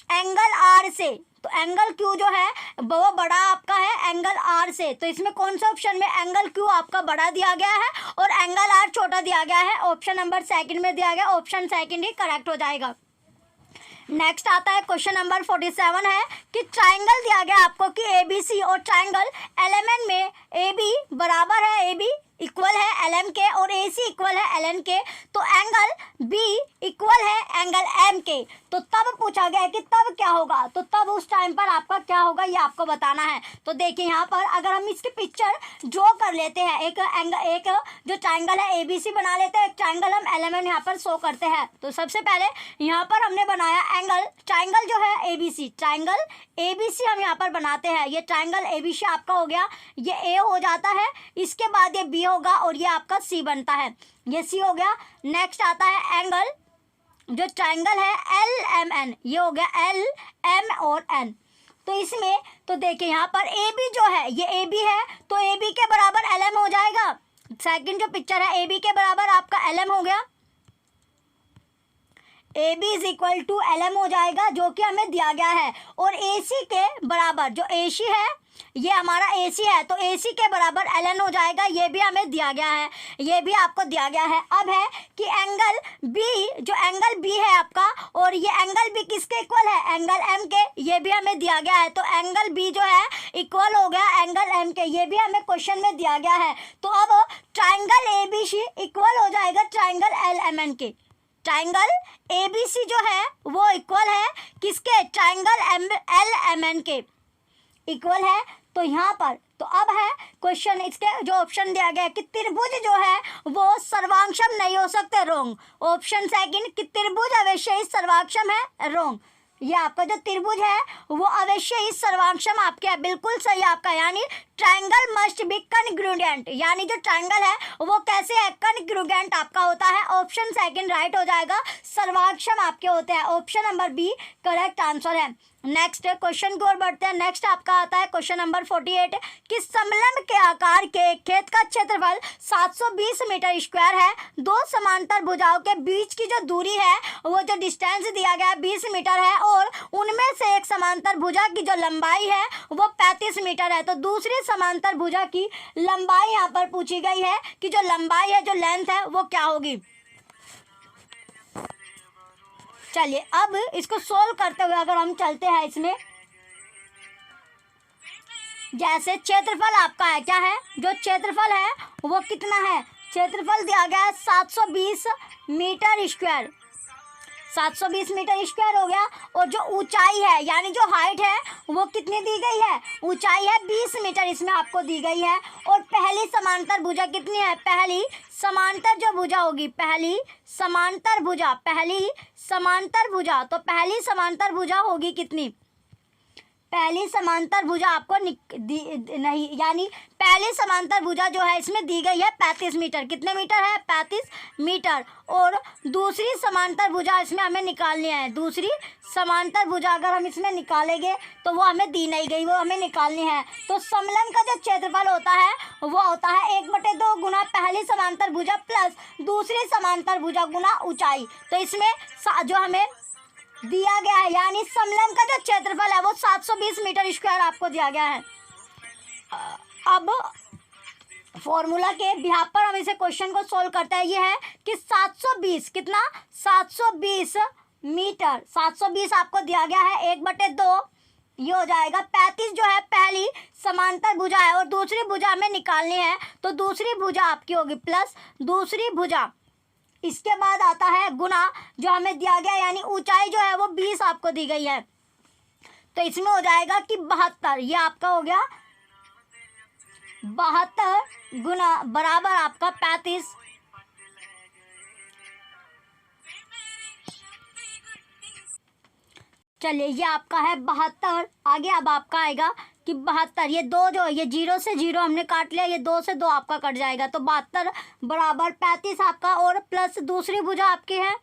एंगल आर से। तो एंगल क्यू जो है वो बड़ा आपका है एंगल आर से। तो इसमें कौन सा ऑप्शन में एंगल क्यू आपका बड़ा दिया गया है और एंगल आर छोटा दिया गया है, ऑप्शन नंबर 2 में दिया गया, ऑप्शन 2 ही करेक्ट हो जाएगा। नेक्स्ट आता है क्वेश्चन नंबर 47 है कि ट्राइंगल दिया गया आपको कि ABC और ट्राइंगल एलिमेंट में AB बराबर है, AB इक्वल है LM के और AC इक्वल है LN के। तो एंगल B इक्वल है एंगल M के। तो तब पूछा गया है कि तब क्या होगा, तो तब उस टाइम पर आपका क्या होगा ये आपको बताना है। तो देखिए यहाँ पर अगर हम इसकी पिक्चर ड्रॉ कर लेते हैं, एक एंगल, एक जो ट्राइंगल है ABC बना लेते हैं, एक ट्राइंगल हम एलिमेंट यहाँ पर शो करते हैं। तो सबसे पहले यहाँ पर हमने बनाया एंगल, ट्राइंगल जो है ABC, ट्राइंगल ABC हम यहाँ पर बनाते हैं। ये ट्राइंगल ABC आपका हो गया, ये A हो जाता है, इसके बाद ये B होगा और ये आपका C बनता है, ये C हो गया। नेक्स्ट आता है एंगल, जो ट्राइंगल है LMN, ये हो गया LM और N। तो इसमें तो देखिए यहाँ पर AB जो है ये AB है, तो AB के बराबर LM हो जाएगा। सेकंड जो पिक्चर है AB के बराबर आपका LM हो गया, AB is equal to LM हो जाएगा जो कि हमें दिया गया है। और AC के बराबर, जो AC है ये हमारा AC है, तो AC के बराबर LN हो जाएगा, ये भी हमें दिया गया है, ये भी आपको दिया गया है। अब है कि एंगल B, जो एंगल B है आपका, और ये एंगल B किसके इक्वल है, एंगल M के, ये भी हमें दिया गया है। तो एंगल B जो है इक्वल हो गया एंगल M के, ये भी हमें क्वेश्चन में दिया गया है। तो अब ट्राइंगल ABC इक्वल हो जाएगा ट्राइंगल LMN के। ट्राइंगल ABC जो है वो इक्वल है किसके, ट्राइंगल LMN के इक्वल है। तो यहाँ पर तो अब है क्वेश्चन, इसके जो ऑप्शन दिया गया है कि त्रिभुज जो है वो सर्वांक्षम नहीं हो सकते, रोंग। ऑप्शन 2 कि त्रिभुज अवश्य ही सर्वांक्षम है, रोंग। ये आपका जो त्रिभुज है वो अवश्य ही सर्वांक्षम आपके है, बिल्कुल सही आपका, यानी ट्राइंगल मस्ट बी कॉन्ग्रुएंट, यानी जो ट्राइंगल है वो कैसे है, कॉन्ग्रुएंट आपका होता है। ऑप्शन 2 राइट हो जाएगा, सर्वांक्षम आपके होते हैं, option number B correct answer है। नेक्स्ट क्वेश्चन की ओर बढ़ते हैं। नेक्स्ट आपका आता है क्वेश्चन नंबर 48 कि समलंब के आकार के खेत का क्षेत्रफल 720 मीटर स्क्वायर है, दो समांतर भुजाओं के बीच की जो दूरी है वो जो डिस्टेंस दिया गया है 20 मीटर है, और उनमें से एक समांतर भुजा की जो लंबाई है वो 35 मीटर है। तो दूसरी समांतर भुजा की लंबाई यहाँ पर पूछी गई है कि जो लंबाई है, जो लेंथ है वो क्या होगी। चलिए अब इसको सोल्व करते हुए अगर हम चलते हैं इसमें, जैसे क्षेत्रफल आपका है, क्या है, जो क्षेत्रफल है वो कितना है, क्षेत्रफल दिया गया है 720 मीटर स्क्वायर, 720 मीटर स्क्वायर हो गया। और जो ऊंचाई है यानी जो हाइट है वो कितनी दी गई है, ऊंचाई है 20 मीटर इसमें आपको दी गई है। और पहली समांतर भुजा कितनी है, पहली समांतर जो भुजा होगी, पहली समांतर भुजा, पहली समांतर भुजा, तो पहली समांतर भुजा होगी कितनी, पहली समांतर भुजा आपको नहीं, यानी पहली समांतर भुजा जो है इसमें दी गई है 35 मीटर, कितने मीटर है, 35 मीटर। और दूसरी समांतर भुजा इसमें हमें निकालनी है, दूसरी समांतर भुजा अगर हम इसमें निकालेंगे तो वो हमें दी नहीं गई, वो हमें निकालनी है। तो समलंब का जो क्षेत्रफल होता है वो होता है 1/2 गुना पहली समांतर भुजा प्लस दूसरी समांतर भुजा गुना ऊंचाई। तो इसमें जो हमें दिया गया है यानी समलंब का जो क्षेत्रफल है वो 720 मीटर स्क्वायर आपको दिया गया है। अब फॉर्मूला के बिहाफ पर हम इसे क्वेश्चन को सोल्व करते हैं। ये है कि 720 कितना, 720 मीटर, 720 आपको दिया गया है 1/2, ये हो जाएगा 35 जो है पहली समांतर भुजा है और दूसरी भुजा हमें निकालनी है, तो दूसरी भुजा आपकी होगी प्लस दूसरी भुजा, इसके बाद आता है गुना जो हमें दिया गया यानी ऊंचाई जो है वो 20 आपको दी गई है, तो इसमें हो जाएगा कि 72, ये आपका हो गया 72 गुना बराबर आपका 35। चलिए ये आपका है 72, आगे अब आपका आएगा कि 72, ये दो जो ये 0 से 0 हमने काट लिया, ये 2 से 2 आपका कट जाएगा, तो 72 बराबर 35 आपका और प्लस दूसरी भुजा आपकी है।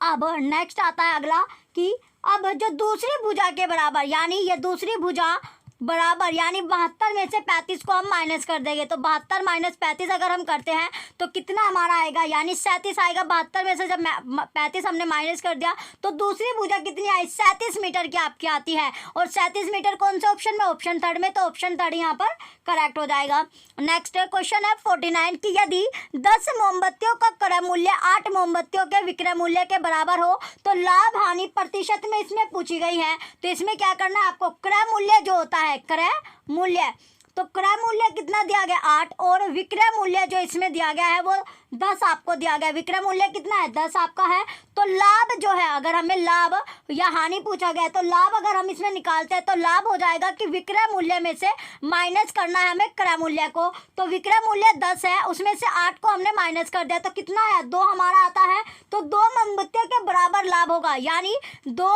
अब नेक्स्ट आता है अगला कि अब जो दूसरी भुजा के बराबर यानी ये दूसरी भुजा बराबर यानी 72 में से 35 को हम माइनस कर देंगे, तो 72 माइनस 35 अगर हम करते हैं तो कितना हमारा आएगा यानी 37 आएगा। 72 में से जब 35 हमने माइनस कर दिया तो दूसरी भुजा कितनी आई, 37 मीटर की आपकी आती है। और 37 मीटर कौन से ऑप्शन में, ऑप्शन थर्ड में, तो ऑप्शन थर्ड यहाँ पर करेक्ट हो जाएगा। नेक्स्ट क्वेश्चन है 49 कि यदि 10 मोमबत्तियों का क्रय मूल्य 8 मोमबत्तियों के विक्रय मूल्य के बराबर हो तो लाभ हानि प्रतिशत में इसमें पूछी गई है। तो इसमें क्या करना है आपको, क्रय मूल्य जो होता है, क्रय मूल्य, तो क्रय मूल्य कितना दिया गया 8 और विक्रय मूल्य जो इसमें दिया गया है वो 10 आपको दिया गया। विक्रय मूल्य कितना है, 10 आपका है। तो लाभ जो है अगर हमें लाभ या हानि पूछा गया है तो लाभ अगर हम इसमें निकालते हैं तो लाभ हो जाएगा कि विक्रय मूल्य में से माइनस करना है हमें क्रय मूल्य को। तो विक्रय मूल्य 10 है, उसमें से 8 को हमने माइनस कर दिया तो कितना है, 2 हमारा आता है। तो 2 मोमबत्तियों के बराबर लाभ होगा यानी 2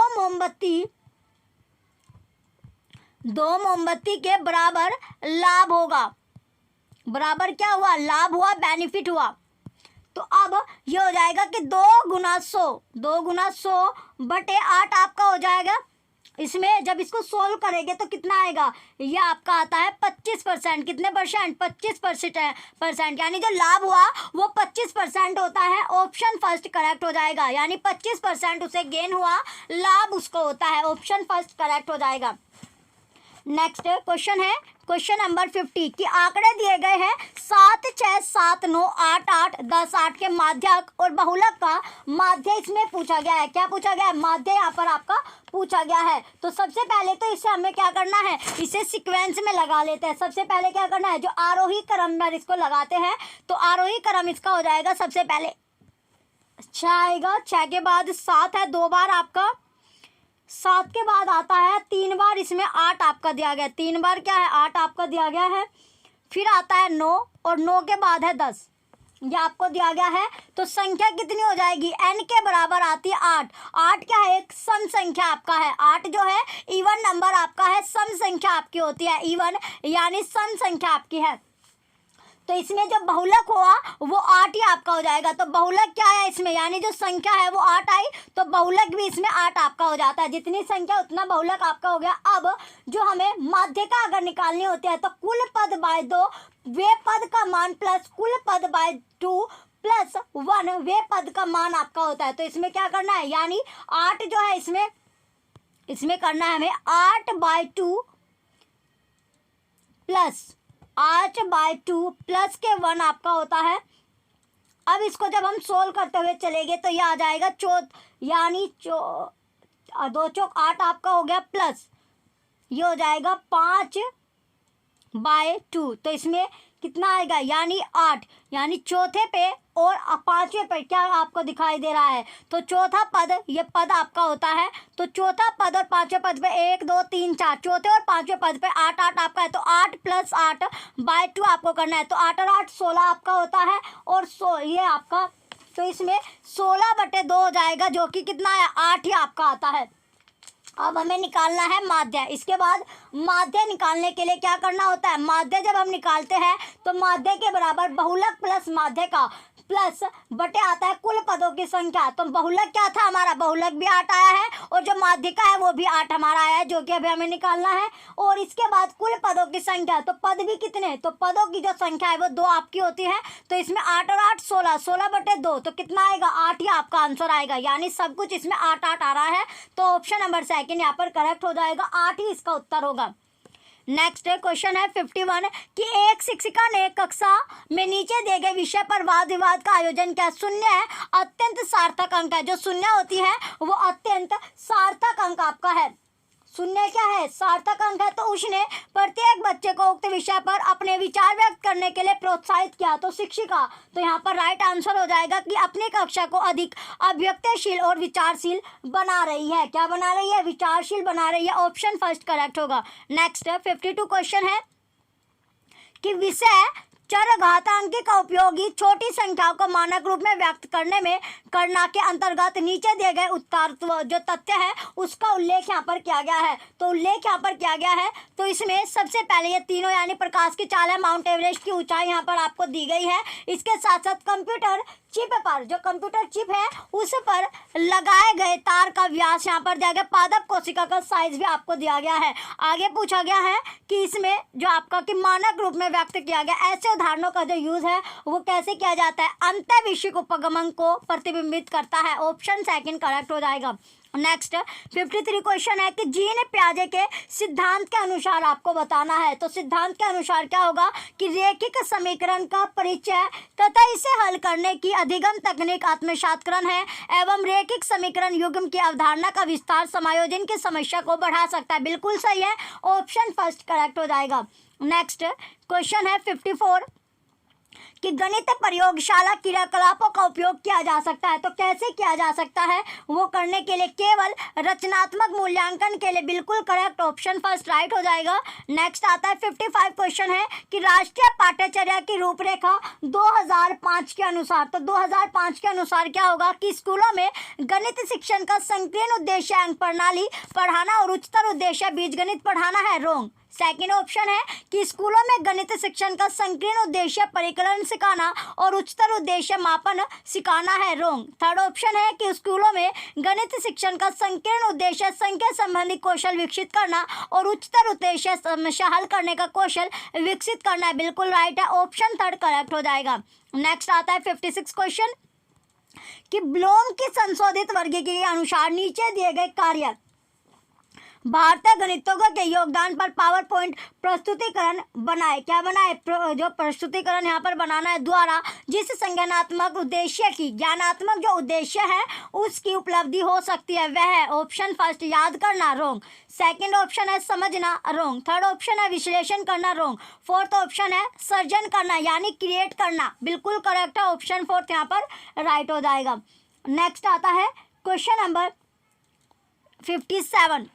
मोमबत्ती के बराबर लाभ होगा। बराबर क्या हुआ, लाभ हुआ, बेनिफिट हुआ। तो अब ये हो जाएगा कि 2 गुना 100 बटे 8 आपका हो जाएगा। इसमें जब इसको सोल्व करेंगे तो कितना आएगा, ये आपका आता है 25%, कितने परसेंट, 25% यानी जो लाभ हुआ वो 25% होता है। ऑप्शन फर्स्ट करेक्ट हो जाएगा यानी 25% उसे गेन हुआ, लाभ उसको होता है, ऑप्शन फर्स्ट करेक्ट हो जाएगा। नेक्स्ट क्वेश्चन है क्वेश्चन नंबर 50 कि आंकड़े दिए गए हैं 7, 6, 7, 9, 8, 8, 10, 8 के माध्यक और बहुलक का माध्य इसमें पूछा गया है। क्या पूछा गया है, माध्य यहाँ पर आपका पूछा गया है। तो सबसे पहले तो इसे हमें क्या करना है, इसे सीक्वेंस में लगा लेते हैं। सबसे पहले क्या करना है, जो आरोही क्रम पर इसको लगाते हैं तो आरोही क्रम इसका हो जाएगा, सबसे पहले 6 आएगा, 6 के बाद 7 है 2 बार आपका, 7 के बाद आता है 3 बार, इसमें 8 आपका दिया गया, 3 बार क्या है 8 आपका दिया गया है। फिर आता है 9 और 9 के बाद है 10, ये आपको दिया गया है। तो संख्या कितनी हो जाएगी, n के बराबर आती है 8। 8 क्या है, एक सम संख्या आपका है। 8 जो है इवन नंबर आपका है, सम संख्या आपकी होती है, इवन यानी सम संख्या आपकी है। तो इसमें जो बहुलक हुआ वो 8 ही आपका हो जाएगा। तो बहुलक क्या है इसमें, यानी जो संख्या है वो 8 आई तो बहुलक भी इसमें 8 आपका हो जाता है। जितनी संख्या उतना बहुलक आपका हो गया। अब जो हमें माध्यिका अगर निकालनी होती है तो कुल पद बाय 2 वे पद का मान प्लस कुल पद बाय 2 प्लस 1 वे पद का मान आपका होता है। तो इसमें क्या करना है, यानी 8 जो है इसमें करना है हमें 8/2 प्लस 8/2 प्लस के 1 आपका होता है। अब इसको जब हम सोल्व करते हुए चलेंगे तो ये आ जाएगा यानी 2 चौक 8 आपका हो गया प्लस ये हो जाएगा 5/2। तो इसमें कितना आएगा, यानी 8, यानी चौथे पे और पांचवें पे क्या आपको दिखाई दे रहा है, तो चौथा पद, ये पद आपका होता है, तो चौथा पद और पांचवें पद पे 1 2 3 4, चौथे और पांचवें पद पे 8 8 आपका है, तो 8 + 8/2 आपको करना है, तो 8 और 8 16 आपका होता है, और ये आपका, तो इसमें 16/2 हो जाएगा, जो कि कितना है, 8 ही आपका आता है। अब हमें निकालना है माध्य। इसके बाद माध्य निकालने के लिए क्या करना होता है, माध्य जब हम निकालते हैं तो माध्य के बराबर बहुलक प्लस माध्य का प्लस बटे आता है कुल पदों की संख्या। तो बहुलक क्या था हमारा, बहुलक भी 8 आया है, और जो माध्यिका है वो भी 8 हमारा आया है, जो कि अभी हमें निकालना है। और इसके बाद कुल पदों की संख्या, तो पद भी कितने, तो पदों की जो संख्या है वो 2 आपकी होती है, तो इसमें 8 और 8 16, 16/2, तो कितना आएगा, 8 ही आपका आंसर आएगा, यानी सब कुछ इसमें 8 8 आ रहा है, तो ऑप्शन नंबर सेकंड यहाँ पर करेक्ट हो जाएगा, 8 ही इसका उत्तर होगा। नेक्स्ट क्वेश्चन है 51 कि एक शिक्षिका ने कक्षा में नीचे दिए गए विषय पर वाद विवाद का आयोजन किया। शून्य है, अत्यंत सार्थक अंक है, जो शून्य होती है वो अत्यंत सार्थक अंक आपका है। शून्य क्या है, सार्थक अंक है। तो उसने प्रत्येक बच्चे को उक्त विषय पर अपने विचार व्यक्त करने के लिए प्रोत्साहित किया, तो शिक्षिका, तो यहाँ पर राइट आंसर हो जाएगा कि अपनी कक्षा को अधिक अभिव्यक्तिशील और विचारशील बना रही है। क्या बना रही है, विचारशील बना रही है, ऑप्शन फर्स्ट करेक्ट होगा। नेक्स्ट 52 क्वेश्चन है कि विषय चरघातांकी का उपयोग ही छोटी संख्याओं को मानक रूप में व्यक्त करने में करना के अंतर्गत नीचे दिए गए उत्तरत्व जो तथ्य है उसका उल्लेख यहाँ पर किया गया है। तो उल्लेख यहाँ पर किया गया है, तो इसमें सबसे पहले ये तीनों, यानी प्रकाश की चाल है, माउंट एवरेस्ट की ऊंचाई यहाँ पर आपको दी गई है। इसके साथ साथ कंप्यूटर चिप पर, जो कंप्यूटर चिप है उस पर लगाए गए तार का व्यास यहाँ पर दिया गया, पादप कोशिका का साइज भी आपको दिया गया है। आगे पूछा गया है कि इसमें जो आपका कि मानक रूप में व्यक्त किया गया, ऐसे उदाहरणों का जो यूज है वो कैसे किया जाता है, अंतःविषयक उपगमन को प्रतिबिंबित करता है, ऑप्शन सेकंड करेक्ट हो जाएगा। नेक्स्ट 53 क्वेश्चन है कि जीन पियाजे के सिद्धांत के अनुसार आपको बताना है। तो सिद्धांत के अनुसार क्या होगा कि रेखिक समीकरण का परिचय तथा इसे हल करने की अधिगम तकनीक आत्मसात्करण है एवं रेखिक समीकरण युग्म की अवधारणा का विस्तार समायोजन की समस्या को बढ़ा सकता है। बिल्कुल सही है, ऑप्शन फर्स्ट करेक्ट हो जाएगा। नेक्स्ट क्वेश्चन है 54 कि गणित प्रयोगशाला क्रियाकलापों का उपयोग किया जा सकता है। तो कैसे किया जा सकता है वो करने के लिए केवल रचनात्मक मूल्यांकन के लिए, बिल्कुल करेक्ट, ऑप्शन फर्स्ट राइट हो जाएगा। नेक्स्ट आता है 55 क्वेश्चन है कि राष्ट्रीय पाठ्यचर्या की रूपरेखा 2005 के अनुसार, तो 2005 के अनुसार क्या होगा कि स्कूलों में गणित शिक्षण का संकीर्ण उद्देश्य अंक प्रणाली पढ़ाना और उच्चतर उद्देश्य बीजगणित पढ़ाना है, रोंग। सेकेंड ऑप्शन है कि स्कूलों में गणित शिक्षण का संकीर्ण उद्देश्य परिकलन सिखाना और उच्चतर उद्देश्य मापन सिखाना है, रोंग। थर्ड ऑप्शन है कि स्कूलों में गणित शिक्षण का संकीर्ण उद्देश्य संख्या संबंधी कौशल विकसित करना और उच्चतर उद्देश्य समस्या हल करने का कौशल विकसित करना है, बिल्कुल राइट है, ऑप्शन थर्ड करेक्ट हो जाएगा। नेक्स्ट आता है 56 क्वेश्चन कि ब्लूम की संशोधित वर्गीकरण के अनुसार नीचे दिए गए कार्य भारतीय गणितज्ञों के योगदान पर पावर पॉइंट प्रस्तुतिकरण बनाए। क्या बनाए, जो प्रस्तुतिकरण यहाँ पर बनाना है द्वारा जिस संज्ञानात्मक उद्देश्य की, ज्ञानात्मक जो उद्देश्य है उसकी उपलब्धि हो सकती है वह है, ऑप्शन फर्स्ट याद करना, रोंग। सेकंड ऑप्शन है समझना, रोंग। थर्ड ऑप्शन है विश्लेषण करना, रोंग। फोर्थ ऑप्शन है सर्जन करना यानी क्रिएट करना, बिल्कुल करेक्ट है, ऑप्शन फोर्थ यहाँ पर राइट हो जाएगा। नेक्स्ट आता है क्वेश्चन नंबर 57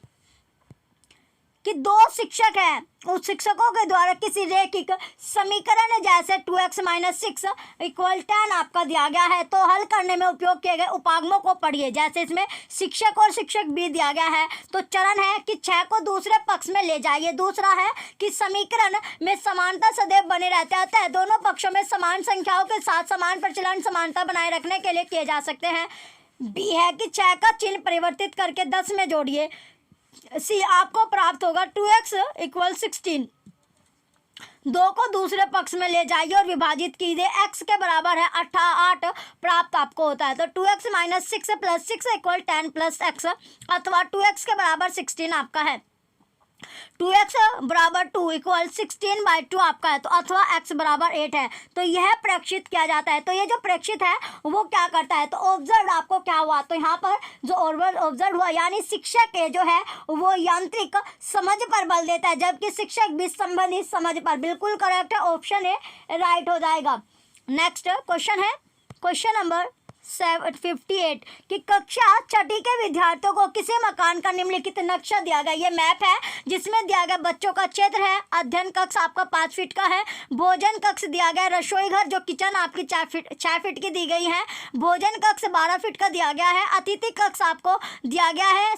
कि दो शिक्षक हैं, उस शिक्षकों के द्वारा किसी रैखिक समीकरण जैसे 2x - 6 = 10 आपका दिया गया है, तो हल करने में उपयोग किए गए उपागमों को पढ़िए। जैसे इसमें शिक्षक और शिक्षक भी दिया गया है, तो चरण है कि 6 को दूसरे पक्ष में ले जाइए। दूसरा है कि समीकरण में समानता सदैव बने रहते हैं, अतः दोनों पक्षों में समान संख्याओं के साथ समान प्रचलन समानता बनाए रखने के लिए किए जा सकते हैं। बी है कि 6 का चिन्ह परिवर्तित करके 10 में जोड़िए। सी आपको प्राप्त होगा 2x = 16। 2 को दूसरे पक्ष में ले जाइए और विभाजित कीजिए, x के बराबर है 8 प्राप्त आपको होता है, तो 2x - 6 + 6 = 10 + x अथवा 2x के बराबर 16 आपका है। 2x बराबर 2 इक्वल 16/2 आपका है, तो अथवा x बराबर 8 है, तो यह प्रेक्षित किया जाता है। तो ये जो प्रेक्षित है वो क्या करता है, तो ऑब्जर्व आपको क्या हुआ, तो यहाँ पर जो ऑब्जर्व हुआ यानी शिक्षक के जो है वो यांत्रिक समझ पर बल देता है, जबकि शिक्षक भी संबंधित समझ पर। बिल्कुल करेक्ट है, ऑप्शन ए राइट हो जाएगा। नेक्स्ट क्वेश्चन है क्वेश्चन नंबर 58 कि कक्षा छठी के विद्यार्थियों को किसी मकान का निम्नलिखित नक्शा दिया गया। ये मैप है जिसमें दिया गया बच्चों का क्षेत्र है, अध्ययन कक्ष आपका 5 फीट का है, भोजन कक्ष दिया गया, रसोई घर जो किचन आपकी 6 फीट की दी गई है, भोजन कक्ष 12 फीट का दिया गया है, अतिथि कक्ष आपको दिया गया है,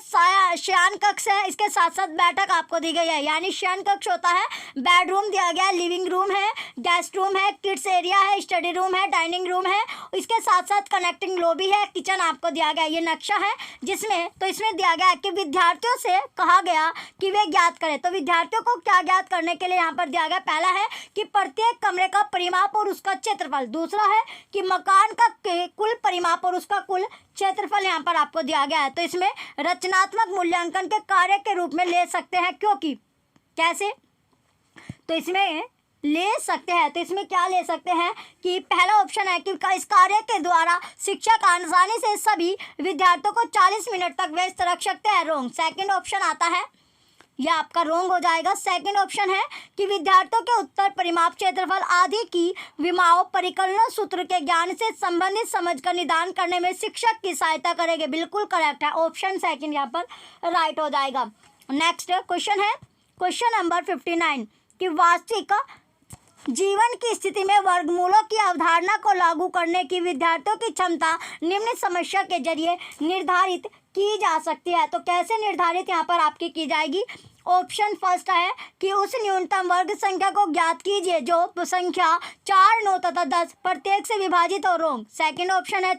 शयन कक्ष है, इसके साथ साथ बैठक आपको दी गई है, यानी शयन कक्ष होता है, बेडरूम दिया गया है, लिविंग रूम है, गेस्ट रूम है, किड्स एरिया है, स्टडी रूम है, डाइनिंग रूम है, इसके साथ साथ कनेक्टिंग लॉबी है, किचन आपको दिया गया। ये नक्शा है जिसमें तो इसमें दिया गया है कि विद्यार्थियों से कहा गया कि वे ज्ञात करें। तो विद्यार्थियों को क्या ज्ञात करने के लिए यहाँ पर दिया गया, पहला है कि प्रत्येक कमरे का परिमाप और उसका क्षेत्रफल, दूसरा है कि मकान का कुल परिमाप और उसका कुल क्षेत्रफल यहाँ पर आपको दिया गया है। तो इसमें रचनात्मक मूल्यांकन के कार्य के रूप में ले सकते हैं, क्योंकि कैसे, तो इसमें ले सकते हैं, तो इसमें क्या ले सकते हैं कि पहला ऑप्शन है कि इस कार्य के द्वारा शिक्षक आसानी से सभी विद्यार्थियों को 40 मिनट तक व्यस्त रख सकते हैं। रोंग सेकंड ऑप्शन आता है, यह आपका रोंग हो जाएगा। सेकंड ऑप्शन है कि विद्यार्थियों के उत्तर परिमाप क्षेत्रफल आदि की विमाओं परिकलनों सूत्र के ज्ञान से संबंधित समझ का निदान करने में शिक्षक की सहायता करेंगे। बिल्कुल करेक्ट है, ऑप्शन सेकंड यहाँ पर राइट हो जाएगा। नेक्स्ट क्वेश्चन है क्वेश्चन नंबर 59 कि वास्तविक जीवन की स्थिति में वर्गमूलों की अवधारणा को लागू करने की विद्यार्थियों की क्षमता निम्न समस्या के जरिए निर्धारित की जा सकती है। तो कैसे निर्धारित यहाँ पर आपकी की जाएगी, ऑप्शन फर्स्ट है कि उस न्यूनतम वर्ग संख्या को ज्ञात कीजिए जो संख्या 4, 9 तथा 10 प्रत्येक से विभाजित हो। रोंग। सेकंड ऑप्शन है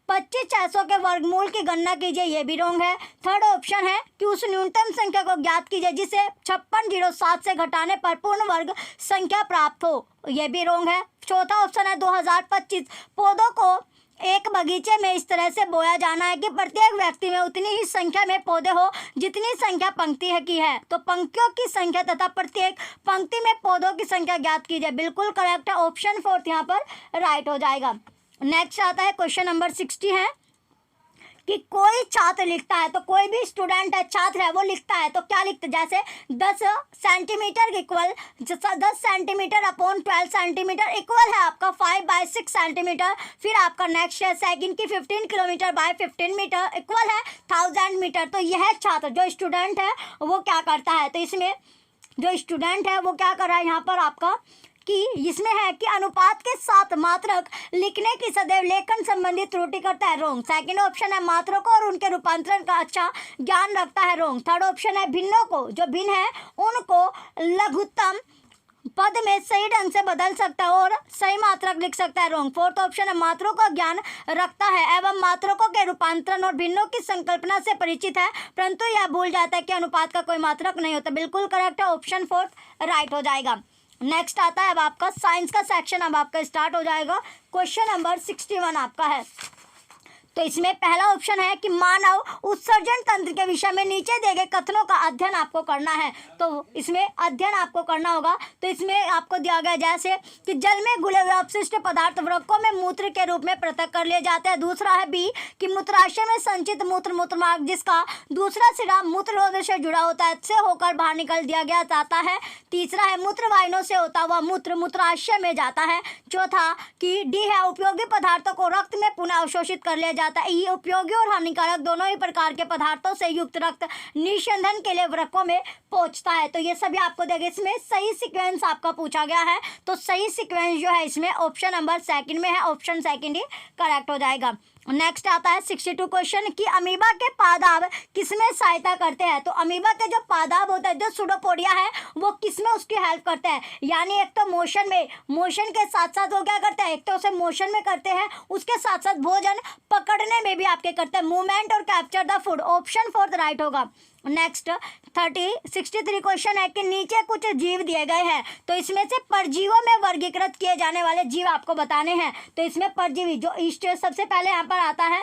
25,600 के वर्गमूल की गणना कीजिए, ये भी रोंग है। थर्ड ऑप्शन है कि उस न्यूनतम संख्या को ज्ञात कीजिए जिसे 5607 से घटाने पर पूर्ण वर्ग संख्या प्राप्त हो, ये भी रोंग है। चौथा ऑप्शन है 2025 पौधों को एक बगीचे में इस तरह से बोया जाना है कि प्रत्येक व्यक्ति में उतनी ही संख्या में पौधे हो जितनी संख्या पंक्ति है की है। तो पंक्तियों की संख्या तथा प्रत्येक पंक्ति में पौधों की संख्या ज्ञात कीजिए। बिल्कुल करेक्ट है, ऑप्शन फोर्थ यहाँ पर राइट हो जाएगा। नेक्स्ट आता है क्वेश्चन नंबर 60 है कि कोई छात्र लिखता है, तो कोई भी स्टूडेंट है, छात्र है, वो लिखता है, तो क्या लिखते, जैसे 10 centimetre equal 10 centimetre upon 12 centimetre equal है आपका 5/6 सेंटीमीटर। फिर आपका नेक्स्ट है सेकंड की 15 किलोमीटर बाय 15 मीटर इक्वल है 1000 मीटर। तो यह छात्र जो स्टूडेंट है वो क्या करता है, तो इसमें जो स्टूडेंट है वो क्या कर रहा है यहाँ पर आपका कि इसमें है कि अनुपात के साथ मात्रक लिखने की सदैव लेखन संबंधी त्रुटि करता है। रोंग। सेकंड ऑप्शन है मात्रकों और उनके रूपांतरण का अच्छा ज्ञान रखता है। रोंग। थर्ड ऑप्शन है भिन्नों को, जो भिन्न है उनको लघुत्तम पद में सही ढंग से बदल सकता है और सही मात्रक लिख सकता है। रोंग। फोर्थ ऑप्शन है मात्रों का ज्ञान रखता है एवं मात्रकों के रूपांतरण और भिन्नों की संकल्पना से परिचित है, परंतु यह भूल जाता है कि अनुपात का कोई मात्रक नहीं होता। बिल्कुल करेक्ट है, ऑप्शन फोर्थ राइट हो जाएगा। नेक्स्ट आता है अब आपका साइंस का सेक्शन, अब आपका स्टार्ट हो जाएगा। क्वेश्चन नंबर 61 आपका है, तो इसमें पहला ऑप्शन है कि मानव उत्सर्जन तंत्र के विषय में नीचे दिए गए कथनों का अध्ययन आपको करना है। तो इसमें अध्ययन आपको करना होगा, तो इसमें आपको दिया गया जैसे कि जल में घुले हुए अपशिष्ट पदार्थ वृक्कों में मूत्र के रूप में पृथक कर लिए जाते हैं। दूसरा है बी कि मूत्राशय में संचित मूत्रमार्ग जिसका दूसरा सिरा मूत्ररोध से जुड़ा होता है से होकर बाहर निकल दिया गया जाता है। तीसरा है मूत्रवाहिनियों से होता हुआ मूत्र मूत्राशय में जाता है। चौथा कि डी है उपयोगी पदार्थों को रक्त में पुनः अवशोषित कर लिया जाता है। ये उपयोगी और हानिकारक दोनों ही प्रकार के पदार्थों से युक्त रक्त निस्यंदन के लिए वृक्कों में पहुंचता है। तो ये सभी आपको देंगे, इसमें सही सीक्वेंस आपका पूछा गया है, तो सही सीक्वेंस जो है इसमें ऑप्शन नंबर सेकंड में है, ऑप्शन सेकंड ही करेक्ट हो जाएगा। नेक्स्ट आता है 62 क्वेश्चन कि अमीबा के पादाब किसमें सहायता करते हैं। तो अमीबा के जो पादाब होता है, जो सुडोपोडिया है, वो किसमें उसकी हेल्प करते हैं, यानी एक तो मोशन के साथ साथ वो क्या करते हैं, एक तो उसे मोशन में करते हैं, उसके साथ साथ भोजन पकड़ने में भी आपके करते हैं, मूवमेंट और capture the food. Option fourth right होगा। नेक्स्ट 63 क्वेश्चन है कि नीचे कुछ जीव दिए गए हैं, तो इसमें से परजीवों में वर्गीकृत किए जाने वाले जीव आपको बताने हैं। तो इसमें परजीवी जो ईस्ट सबसे पहले यहाँ पर आता है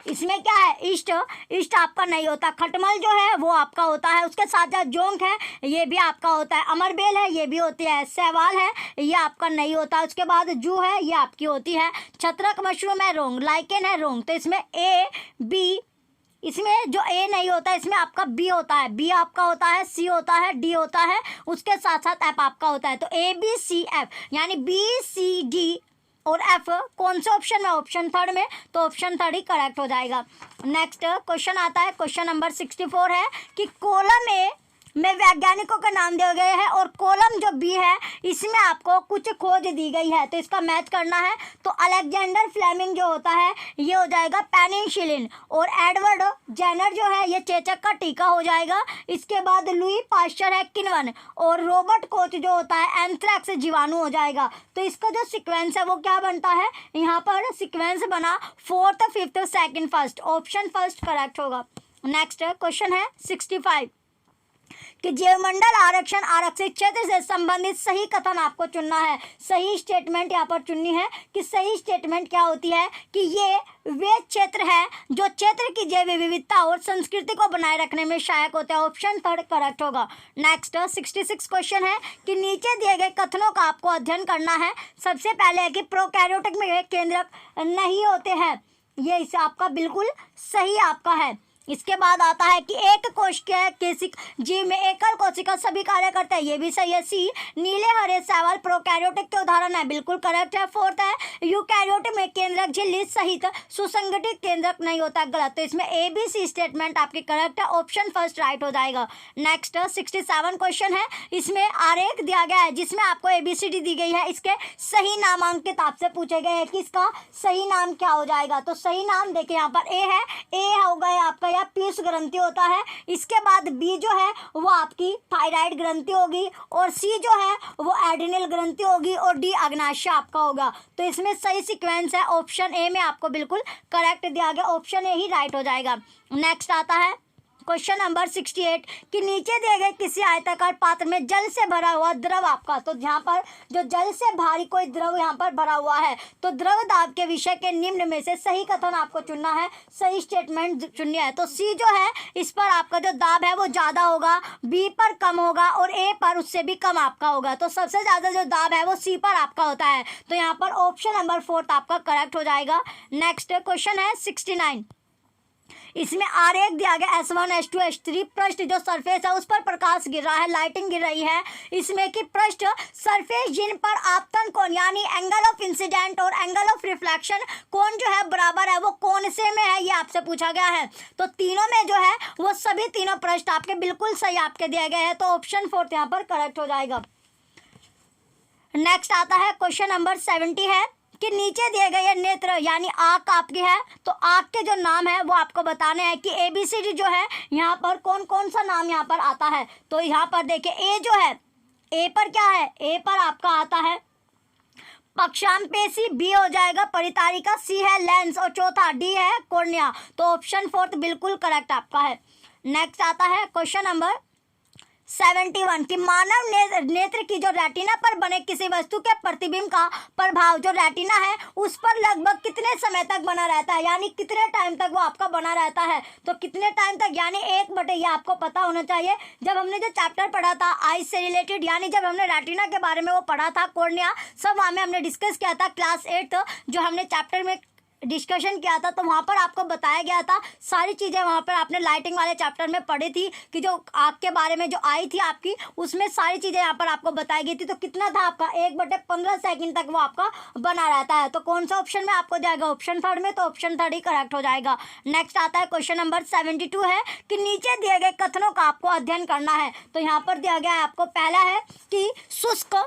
इसमें क्या है, ईस्ट, ईस्ट आपका नहीं होता। खटमल जो है वो आपका होता है, उसके साथ साथ जोंक है ये भी आपका होता है, अमरबेल है ये भी होती है, सहवाल है ये आपका नहीं होता। उसके बाद जू है ये आपकी होती है, छत्रक मशरूम है रोंग, लाइकेन है रोंग। तो इसमें ए बी, इसमें जो ए नहीं होता इसमें आपका बी होता है, बी आपका होता है, सी होता है, डी होता है, उसके साथ साथ एफ आपका होता है। तो ए बी सी एफ यानी बी सी डी और एफ कौन से ऑप्शन में, ऑप्शन थर्ड में, तो ऑप्शन थर्ड ही करेक्ट हो जाएगा। नेक्स्ट क्वेश्चन आता है, क्वेश्चन नंबर 64 है कि कॉलम ए में वैज्ञानिकों का नाम दिए गए हैं और कॉलम जो बी है इसमें आपको कुछ खोज दी गई है, तो इसका मैच करना है। तो अलेक्जेंडर फ्लेमिंग जो होता है ये हो जाएगा पेनिसिलिन, और एडवर्ड जेनर जो है ये चेचक का टीका हो जाएगा। इसके बाद लुई पास्चर है किण्वन, और रॉबर्ट कोच जो होता है एंथ्रैक्स जीवाणु हो जाएगा। तो इसका जो सीक्वेंस है वो क्या बनता है, यहाँ पर सीक्वेंस बना 4th 5th 2nd 1st, option first correct होगा। नेक्स्ट क्वेश्चन है 65 कि जैवमंडल आरक्षण आरक्षित क्षेत्र से संबंधित सही कथन आपको चुनना है। सही स्टेटमेंट यहाँ पर चुननी है कि सही स्टेटमेंट क्या होती है कि ये वे क्षेत्र है जो क्षेत्र की जैव विविधता और संस्कृति को बनाए रखने में सहायक होते हैं, ऑप्शन थर्ड करेक्ट होगा। नेक्स्ट 66 क्वेश्चन है कि नीचे दिए गए कथनों का आपको अध्ययन करना है। सबसे पहले है कि प्रोकैरियोटिक में केंद्रक नहीं होते हैं, ये इसे आपका बिल्कुल सही आपका है। इसके बाद आता है कि एक कोशिका केसिक जीव में एकल कोशिका सभी कार्य करते हैं, ये भी सही है। सी नीले हरे सवाल प्रोकैरियोटिक के उदाहरण है, बिल्कुल करेक्ट है। फोर्थ है यूकैरियोटिक में केंद्रक झिल्ली सहित सुसंगठित केंद्रक नहीं होता, गलत। तो इसमें ए बी सी स्टेटमेंट आपकी करेक्ट है, ऑप्शन फर्स्ट राइट हो जाएगा। नेक्स्ट 67 क्वेश्चन है, इसमें आरेख दिया गया है जिसमें आपको ABCD दी गई है, इसके सही नामांकित आपसे पूछे गए हैं कि इसका सही नाम क्या हो जाएगा। तो सही नाम देखिए यहाँ पर ए है, ए हो गया आपका या पीयूष ग्रंथि होता है। इसके बाद बी जो है वो आपकी थायराइड ग्रंथि होगी, और सी जो है वो एड्रिनल ग्रंथि होगी, और डी अग्नाशय आपका होगा। तो इसमें सही सीक्वेंस है ऑप्शन ए में आपको बिल्कुल करेक्ट दिया गया, ऑप्शन ए ही राइट हो जाएगा। नेक्स्ट आता है क्वेश्चन नंबर 68 कि नीचे दिए गए किसी आयताकार पात्र में जल से भरा हुआ द्रव आपका, तो यहाँ पर जो जल से भारी कोई द्रव यहाँ पर भरा हुआ है, तो द्रव दाब के विषय के निम्न में से सही कथन आपको चुनना है, सही स्टेटमेंट चुननी है। तो सी जो है इस पर आपका जो दाब है वो ज़्यादा होगा, बी पर कम होगा, और ए पर उससे भी कम आपका होगा। तो सबसे ज़्यादा जो दाब है वो सी पर आपका होता है, तो यहाँ पर ऑप्शन नंबर 4 आपका करेक्ट हो जाएगा। नेक्स्ट क्वेश्चन है 69, इसमें आरेख दिया गया S1 S2 S3, पृष्ठ जो सरफेस है उस पर प्रकाश गिर रहा है, लाइटिंग गिर रही है। इसमें कि पृष्ठ सरफेस जिन पर आपतन कोण यानी एंगल ऑफ इंसिडेंट और एंगल ऑफ रिफ्लेक्शन कोण जो है बराबर है, वो कौन से में है ये आपसे पूछा गया है। तो तीनों में जो है वो सभी तीनों पृष्ठ आपके बिल्कुल सही आपके दिए गए हैं, तो ऑप्शन 4 यहाँ पर करेक्ट हो जाएगा। नेक्स्ट आता है क्वेश्चन नंबर 70 है कि नीचे दिए गए नेत्र यानी आँख आपकी है, तो आँख के जो नाम है वो आपको बताने हैं कि ABCD जो है यहाँ पर कौन कौन सा नाम यहाँ पर आता है। तो यहाँ पर देखिए ए जो है, ए पर क्या है, ए पर आपका आता है पक्षांपेशी, बी हो जाएगा परितारिका, सी है लेंस, और चौथा डी है कॉर्निया। तो ऑप्शन 4 बिल्कुल करेक्ट आपका है। नेक्स्ट आता है क्वेश्चन नंबर 71 कि मानव नेत्र की जो रेटिना पर बने किसी वस्तु के प्रतिबिंब का प्रभाव जो रेटिना है उस पर लगभग कितने समय तक बना रहता है, यानी कितने टाइम तक वो आपका बना रहता है। तो कितने टाइम तक यानी 1/, ये आपको पता होना चाहिए। जब हमने जो चैप्टर पढ़ा था आइज से रिलेटेड, यानी जब हमने रेटिना के बारे में वो पढ़ा था, कॉर्निया, सब वहाँ में हमने डिस्कस किया था क्लास 8 जो हमने चैप्टर में डिस्कशन किया था, तो वहाँ पर आपको बताया गया था सारी चीज़ें, वहाँ पर आपने लाइटिंग वाले चैप्टर में पढ़ी थी कि जो आँख के बारे में जो आई थी आपकी, उसमें सारी चीज़ें यहाँ पर आपको बताई गई थी। तो कितना था आपका 1/15 सेकंड तक वो आपका बना रहता है। तो कौन सा ऑप्शन में आपको जाएगा, ऑप्शन 3 में, तो ऑप्शन 3 ही करेक्ट हो जाएगा। नेक्स्ट आता है क्वेश्चन नंबर 72 है कि नीचे दिए गए कथनों का आपको अध्ययन करना है। तो यहाँ पर दिया गया है आपको, पहला है कि शुष्क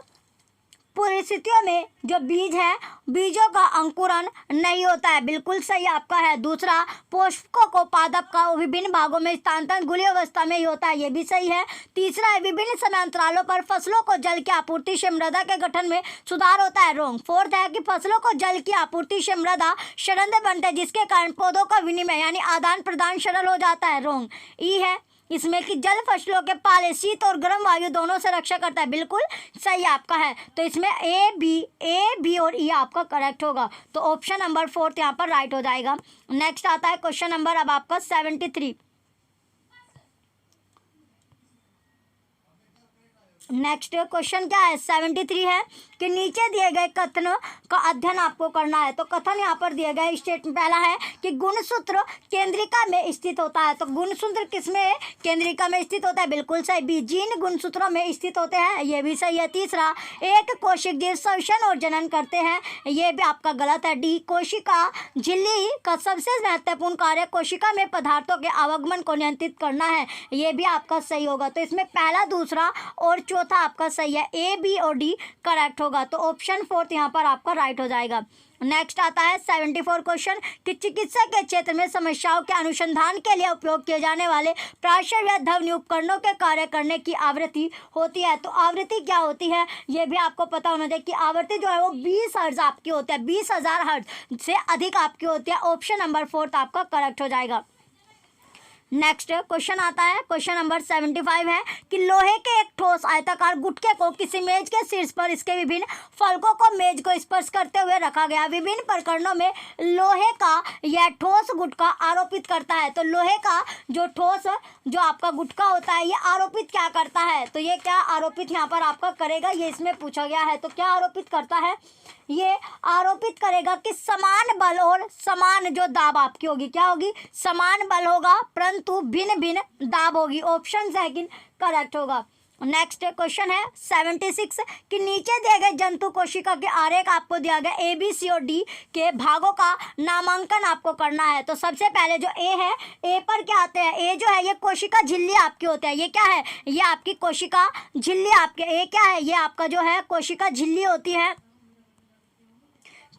परिस्थितियों में जो बीज है बीजों का अंकुरण नहीं होता है, बिल्कुल सही आपका है। दूसरा, पुष्पों को पादप का विभिन्न भागों में स्थानांतरण गुली अवस्था में ही होता है, ये भी सही है। तीसरा है विभिन्न समयांतरालों पर फसलों को जल की आपूर्ति से मृदा के गठन में सुधार होता है, रोंग। फोर्थ है कि फसलों को जल की आपूर्ति से मृदा शरंध्र बनता है जिसके कारण पौधों का विनिमय यानी आदान प्रदान सरल हो जाता है, रोंग। ई है इसमें कि जल फसलों के पाले शीत और गर्म वायु दोनों से रक्षा करता है, बिल्कुल सही आपका है। तो इसमें ए बी और ई आपका करेक्ट होगा। तो ऑप्शन नंबर 4 यहाँ पर राइट हो जाएगा। नेक्स्ट आता है क्वेश्चन नंबर अब आपका 73। नेक्स्ट क्वेश्चन क्या है 73 है कि नीचे दिए गए कथनों का अध्ययन आपको करना है। तो कथन यहाँ पर दिए गए स्टेटमेंट पहला है कि गुणसूत्र केंद्रिका में स्थित होता है। तो गुणसूत्र किसमें है? केंद्रिका में स्थित होता है, बिल्कुल सही। बी जीन गुणसूत्रों में स्थित होते हैं, ये भी सही है। तीसरा, एक कोशिक जीव श्वसन और जनन करते हैं, ये भी आपका गलत है। डी कोशिका झिल्ली का सबसे महत्वपूर्ण कार्य कोशिका में पदार्थों के आवागमन को नियंत्रित करना है, ये भी आपका सही होगा। तो इसमें पहला, दूसरा और चौथा आपका सही है, ए बी और डी करेक्ट होगा। तो ऑप्शन 4 यहाँ पर आपका राइट हो जाएगा। नेक्स्ट आता है 74 क्वेश्चन कि चिकित्सा के क्षेत्र में समस्याओं के अनुसंधान के लिए उपयोग किए जाने वाले प्राशर या ध्वनि उपकरणों के कार्य करने की आवृत्ति होती है। तो आवृत्ति क्या होती है ये भी आपको पता होना चाहिए कि आवृत्ति जो है वो 20 हर्ट्ज आपकी होती है, 20,000 हर्ट्ज से अधिक आपकी होती है। ऑप्शन नंबर 4 आपका करेक्ट हो जाएगा। नेक्स्ट क्वेश्चन आता है क्वेश्चन नंबर 75 है कि लोहे के एक ठोस आयताकार गुटके को किसी मेज के शीर्ष पर इसके विभिन्न फलकों को मेज को स्पर्श करते हुए रखा गया। विभिन्न प्रकरणों में लोहे का यह ठोस गुटका आरोपित करता है। तो लोहे का जो ठोस जो आपका गुटका होता है ये आरोपित क्या करता है? तो ये क्या आरोपित यहाँ पर आपका करेगा, ये इसमें पूछा गया है। तो क्या आरोपित करता है? ये आरोपित करेगा कि समान बल और समान जो दाब आपकी होगी, क्या होगी? समान बल होगा परंतु भिन्न भिन्न दाब होगी। ऑप्शन सेकंड करेक्ट होगा। नेक्स्ट क्वेश्चन है 76 कि नीचे दिए गए जंतु कोशिका के आरेख आपको दिया गया ए बी सी और डी के भागों का नामांकन आपको करना है। तो सबसे पहले जो ए है, ए पर क्या आते हैं? ए जो है ये कोशिका झिल्ली आपकी होती है, ये क्या है? ये आपकी कोशिका झिल्ली आपके, ए क्या है? ये आपका जो है कोशिका झिल्ली होती है,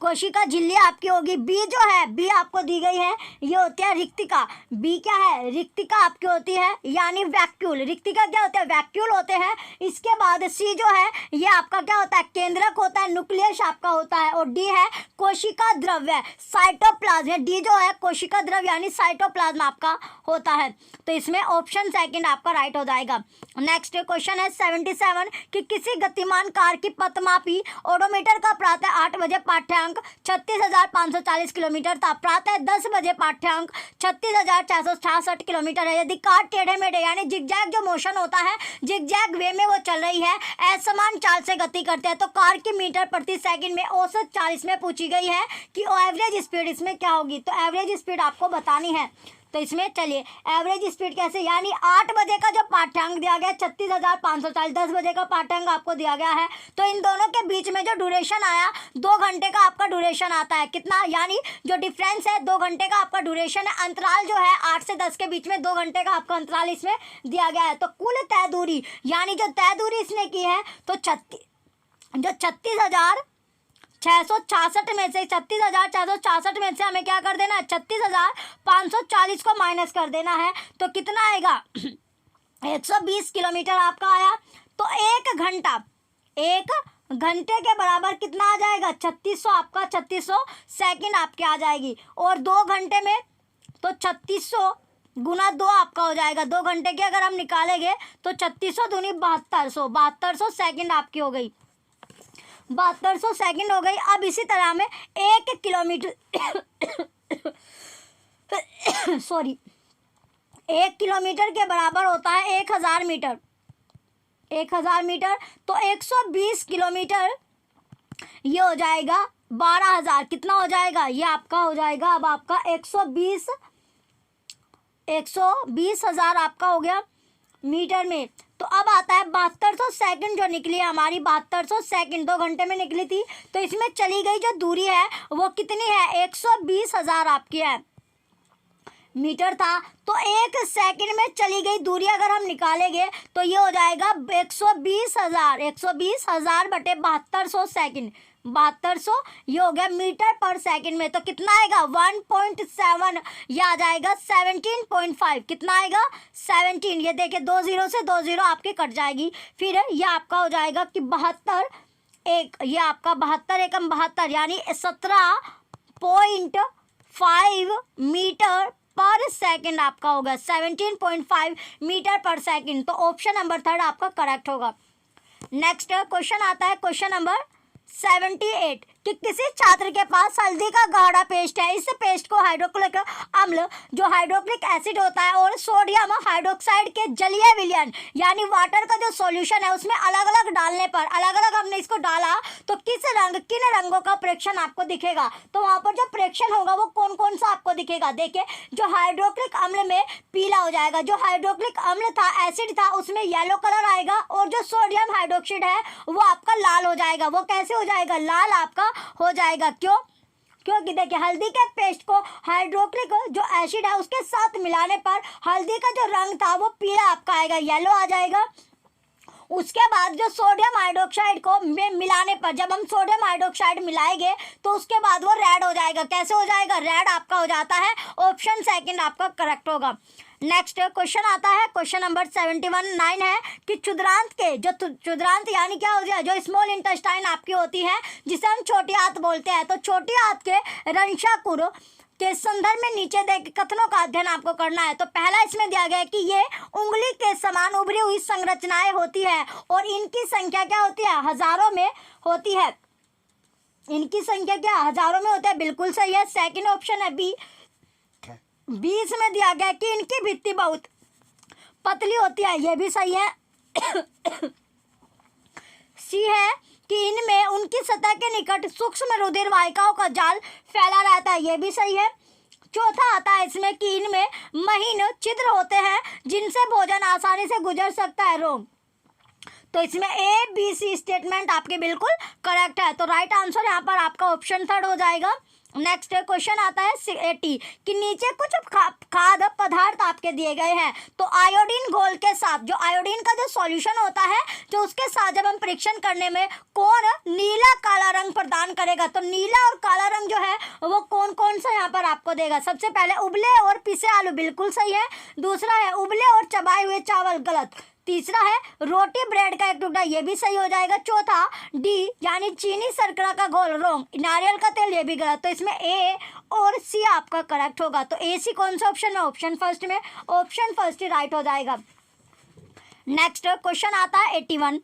कोशिका झिल्ली आपकी होगी। बी जो है, बी आपको दी गई है, ये होती है रिक्तिका। बी क्या है? रिक्तिका आपकी होती है यानी वैक्यूल। रिक्तिका क्या होते हैं? वैक्यूल होते हैं। इसके बाद सी जो है ये आपका क्या होता है? केंद्रक होता है, न्यूक्लियस आपका होता है। और डी है कोशिका द्रव्य, साइटोप्लाज्म। डी जो है कोशिका द्रव्य यानी साइटोप्लाज्म आपका होता है। तो इसमें ऑप्शन सेकंड आपका राइट हो जाएगा। नेक्स्ट क्वेश्चन है 77 कि किसी गतिमान कार की पथमापी ओडोमीटर का प्रातः 8 बजे पाठ्यांक 36,540 किलोमीटर था, प्रातः 10 बजे पाठ्यांक 36,466 किलोमीटर है। यदि कार टेढ़े मेढ़े यानी जिगजैग जो मोशन होता है, जिगजैग वे में वो चल रही है, असमान चाल से गति करते हैं, तो कार की मीटर प्रति सेकंड में औसत चाल इसमें पूछी गई है कि एवरेज स्पीड इसमें क्या होगी। तो एवरेज स्पीड आपको बतानी है। तो इसमें चलिए एवरेज स्पीड कैसे, यानी 8 बजे का जो पाठ्यांक दिया गया 36,540, 10 बजे का पाठ्यांक आपको दिया गया है, तो इन दोनों के बीच में जो ड्यूरेशन आया 2 घंटे का आपका ड्यूरेशन आता है। कितना? यानी जो डिफरेंस है 2 घंटे का आपका ड्यूरेशन है। अंतराल जो है 8 से 10 के बीच में 2 घंटे का आपका अंतराल इसमें दिया गया है। तो कुल तय दूरी यानी जो तय दूरी इसने की है तो 36,666 में से 36,466 में से हमें क्या कर देना है? 36,540 को माइनस कर देना है। तो कितना आएगा? 120 किलोमीटर आपका आया। तो एक घंटे के बराबर कितना आ जाएगा? 3600 आपका, 3600 सेकंड आपके आ जाएगी। और 2 घंटे में तो 3600 गुना 2 आपका हो जाएगा। 2 घंटे के अगर हम निकालेंगे तो 3600 दूनी 7200 सेकंड आपकी हो गई, 7200 सेकंड हो गई। अब इसी तरह में 1 किलोमीटर सॉरी 1 किलोमीटर के बराबर होता है 1000 मीटर। 1000 मीटर तो 120 किलोमीटर ये हो जाएगा 12,000। कितना हो जाएगा? ये आपका हो जाएगा अब आपका 120,000 आपका हो गया मीटर में। तो अब आता है 7200 सेकंड जो निकली है हमारी, 7200 सेकंड 2 घंटे में निकली थी। तो इसमें चली गई जो दूरी है वो कितनी है? 120,000 आपकी है, मीटर था। तो 1 सेकंड में चली गई दूरी अगर हम निकालेंगे तो ये हो जाएगा 120,000 बटे 7200 सेकंड, 7200 ये हो गया मीटर पर सेकंड में। तो कितना आएगा? 1.7 ये आ जाएगा 17.5। कितना आएगा? 17। ये देखिए 2 0 से 2 0 आपकी कट जाएगी। फिर ये आपका हो जाएगा कि 72 एक, ये आपका 72 एकम 72 यानी 17.5 मीटर पर सेकंड आपका होगा 17.5 मीटर पर सेकंड। तो ऑप्शन नंबर थर्ड आपका करेक्ट होगा। नेक्स्ट क्वेश्चन आता है क्वेश्चन नंबर 78 कि किसी छात्र के पास हल्दी का गाढ़ा पेस्ट है। इस पेस्ट को हाइड्रोक्लोरिक अम्ल जो हाइड्रोक्लोरिक एसिड होता है और सोडियम हाइड्रोक्साइड के जलीय विलयन यानी वाटर का जो सॉल्यूशन है उसमें अलग अलग डालने पर, अलग अलग हमने इसको डाला तो किन रंगों का प्रेक्षण आपको दिखेगा। तो वहां पर जो प्रेक्षण होगा वो कौन कौन सा आपको दिखेगा। देखिए, जो हाइड्रोक्लोरिक अम्ल में पीला हो जाएगा, जो हाइड्रोक्लोरिक अम्ल था, एसिड था, उसमें येलो कलर आएगा, और जो सोडियम हाइड्रोक्साइड है वो आपका लाल हो जाएगा। वो कैसे हो जाएगा? लाल आपका हो जाएगा। क्यों? क्योंकि देखिए, हल्दी के पेस्ट को हाइड्रोक्लोरिक जो एसिड है उसके साथ मिलाने पर हल्दी का जो रंग था वो पीला आपका आएगा, येलो आ जाएगा। उसके बाद जो सोडियम हाइड्रोक्साइड को मिलाने पर, जब हम सोडियम हाइड्रोक्साइड मिलाएंगे तो उसके बाद वो रेड हो जाएगा। कैसे हो जाएगा? रेड आपका हो जाता है। ऑप्शन सेकंड आपका करेक्ट होगा। नेक्स्ट क्वेश्चन आता है क्वेश्चन नंबर 71 है कि क्षुद्रांत के जो क्षुद्रांत यानी क्या हो गया, जो स्मॉल इंटेस्टाइन आपकी होती है जिसे हम छोटी आंत बोलते हैं। तो छोटी आंत के रंशाकुर के संदर्भ में नीचे दे कथनों का अध्ययन आपको करना है। तो पहला इसमें दिया गया है कि ये उंगली के समान उभरी हुई संरचनाएं होती है और इनकी संख्या क्या होती है? हजारों में होती है। इनकी संख्या क्या हजारों में होती है? बिल्कुल सही है। सेकंड ऑप्शन है बी। 20 में दिया गया कि इनकी भित्ति बहुत पतली होती है, यह भी सही है। सी है कि इनमें उनकी सतह के निकट सूक्ष्म रुधिर वाहिकाओं का जाल फैला रहता है, यह भी सही है। चौथा आता है इसमें कि इनमें महीन छिद्र होते हैं जिनसे भोजन आसानी से गुजर सकता है। रोम। तो इसमें ए बी सी स्टेटमेंट आपके बिल्कुल करेक्ट है। तो राइट आंसर यहाँ पर आपका ऑप्शन थर्ड हो जाएगा। नेक्स्ट क्वेश्चन आता है 80 कि नीचे कुछ खाद्य पदार्थ आपके दिए गए हैं। तो आयोडीन घोल के साथ, जो आयोडीन का जो सॉल्यूशन होता है, जो उसके साथ जब हम परीक्षण करने में कौन नीला काला रंग प्रदान करेगा। तो नीला और काला रंग जो है वो कौन कौन सा यहाँ पर आपको देगा। सबसे पहले उबले और पिसे आलू, बिल्कुल सही है। दूसरा है उबले और चबाए हुए चावल, गलत। तीसरा है रोटी ब्रेड का एक टुकड़ा, ये भी सही हो जाएगा। चौथा डी यानी चीनी शर्करा का घोल, रोंग। नारियल का तेल, ये भी गलत। तो इसमें ए और सी आपका करेक्ट होगा। तो ए सी कौन सा ऑप्शन है? ऑप्शन फर्स्ट में। ऑप्शन फर्स्ट ही राइट हो जाएगा। नेक्स्ट क्वेश्चन आता है 81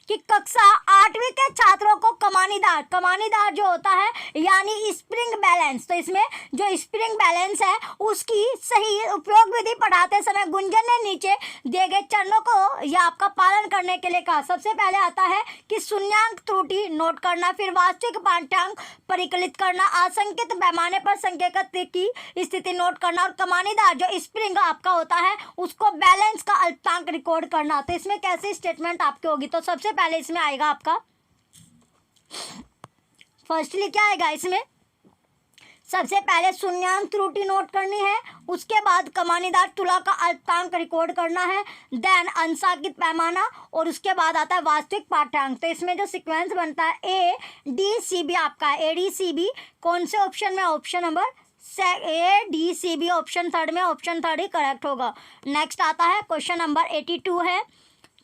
कि कक्षा 8वीं के छात्रों को कमानीदार जो होता है यानी स्प्रिंग बैलेंस, तो इसमें जो स्प्रिंग बैलेंस है उसकी सही उपयोग विधि पढ़ाते समय गुंजन ने नीचे दिए गए चरणों को या आपका पालन करने के लिए कहा। सबसे पहले आता है कि शून्यांक त्रुटि नोट करना, फिर वास्तविक पाठ्यांक परिकलित करना, आशंकित पैमाने पर संकेतक की स्थिति नोट करना, और कमानीदार जो स्प्रिंग आपका होता है उसको बैलेंस का अल्पांक रिकॉर्ड करना। तो इसमें कैसी स्टेटमेंट आपकी होगी? तो सबसे पहले इसमें आएगा आपका फर्स्टली क्या आएगा इसमें? सबसे पहले शून्यांक त्रुटि नोट करनी है, उसके बाद कमानीदार तुला का अल्पांक रिकॉर्ड करना है, देन अंशांकित पैमाना, और उसके बाद आता है वास्तविक पाठ्यांक। तो इसमें जो सीक्वेंस बनता है ए डी सी बी आपका, ए डी सी बी कौन से ऑप्शन में? Option number A D C B option third में। ऑप्शन थर्ड ही करेक्ट होगा। नेक्स्ट आता है क्वेश्चन नंबर 82 है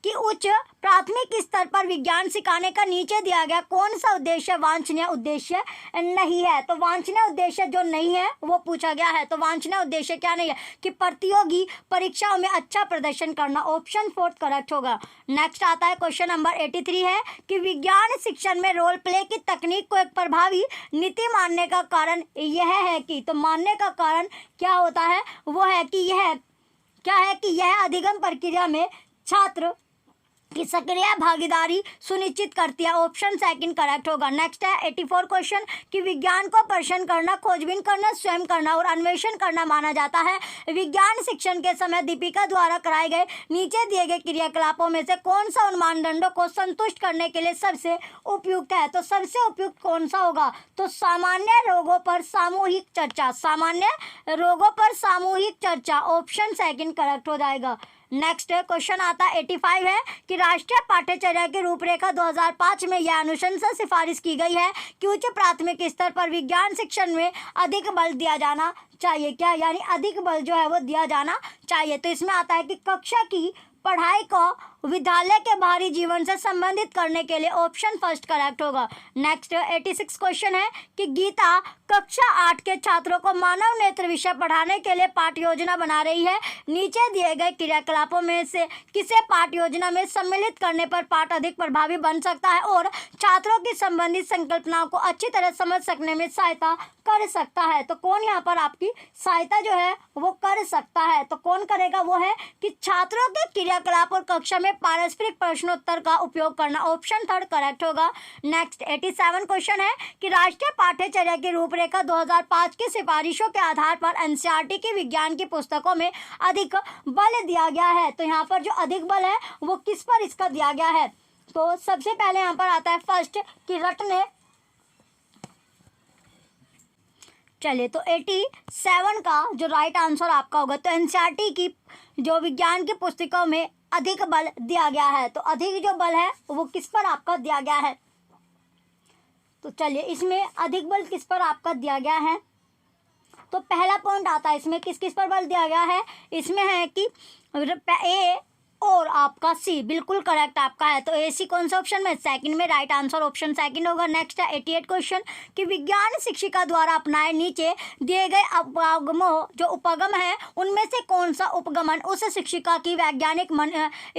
कि उच्च प्राथमिक स्तर पर विज्ञान सिखाने का नीचे दिया गया कौन सा उद्देश्य वांछनीय उद्देश्य नहीं है। तो वांछनीय उद्देश्य जो नहीं है वो पूछा गया है। तो वांछनीय उद्देश्य क्या नहीं है? कि प्रतियोगी परीक्षाओं में अच्छा प्रदर्शन करना। ऑप्शन फोर्थ करेक्ट होगा। नेक्स्ट आता है क्वेश्चन नंबर 83 है कि विज्ञान शिक्षण में रोल प्ले की तकनीक को एक प्रभावी नीति मानने का कारण यह है कि, तो मानने का कारण क्या होता है? वो है कि यह क्या है कि यह अधिगम प्रक्रिया में छात्र की सक्रिय भागीदारी सुनिश्चित करती है। ऑप्शन सेकंड करेक्ट होगा। नेक्स्ट है 84 क्वेश्चन कि विज्ञान को प्रश्न करना, खोजबीन करना, स्वयं करना और अन्वेषण करना माना जाता है। विज्ञान शिक्षण के समय दीपिका द्वारा कराए गए नीचे दिए गए क्रियाकलापों में से कौन सा उन मानदंडों को संतुष्ट करने के लिए सबसे उपयुक्त है? तो सबसे उपयुक्त कौन सा होगा? तो सामान्य रोगों पर सामूहिक चर्चा, सामान्य रोगों पर सामूहिक चर्चा। ऑप्शन सेकंड करेक्ट हो जाएगा। नेक्स्ट क्वेश्चन आता है 85 है कि राष्ट्रीय पाठ्यचर्या की रूपरेखा 2005 में यह अनुशंसा सिफारिश की गई है कि उच्च प्राथमिक स्तर पर विज्ञान शिक्षण में अधिक बल दिया जाना चाहिए। क्या यानी अधिक बल जो है वो दिया जाना चाहिए। तो इसमें आता है कि कक्षा की पढ़ाई को विद्यालय के बाहरी जीवन से संबंधित करने के लिए ऑप्शन फर्स्ट करेक्ट होगा। नेक्स्ट 86 क्वेश्चन है कि गीता कक्षा 8 के छात्रों को मानव नेत्र विषय पढ़ाने के लिए पाठ्य योजना बना रही है। नीचे दिए गए क्रियाकलापों में से किसे पाठ्य योजना में सम्मिलित करने पर पाठ अधिक प्रभावी बन सकता है और छात्रों की संबंधित संकल्पनाओं को अच्छी तरह समझ सकने में सहायता कर सकता है। तो कौन यहाँ पर आपकी सहायता जो है वो कर सकता है, तो कौन करेगा, वो है कि छात्रों के क्रियाकलाप और कक्षा में पारस्परिक प्रश्नोत्तर का उपयोग करना। ऑप्शन थर्ड करेक्ट होगा। नेक्स्ट 87 क्वेश्चन है कि राष्ट्रीय पाठ्यचर्या की रूपरेखा 2005 की सिफारिशों के आधार पर एनसीईआरटी की विज्ञान की पुस्तकों में अधिक बल दिया गया है। तो यहाँ पर जो अधिक बल है वो किस पर इसका दिया गया है, तो सबसे पहले यहाँ पर आता है फर्स्ट कि रटने। चलिए, तो 87 का जो राइट आंसर आपका होगा, तो एनसीईआरटी की जो विज्ञान की पुस्तकों में अधिक बल दिया गया है। तो अधिक जो बल है वो किस पर आपका दिया गया है, तो चलिए इसमें अधिक बल किस पर आपका दिया गया है, तो पहला पॉइंट आता है इसमें किस किस पर बल दिया गया है, इसमें है कि ए और आपका सी बिल्कुल करेक्ट आपका है। तो ए सी कौन सा ऑप्शन में, सेकंड में राइट आंसर ऑप्शन सेकंड होगा। नेक्स्ट है 88 क्वेश्चन कि विज्ञान शिक्षिका द्वारा अपनाए नीचे दिए गए उपगमों जो उपगम है उनमें से कौन सा उपगमन उस शिक्षिका की वैज्ञानिक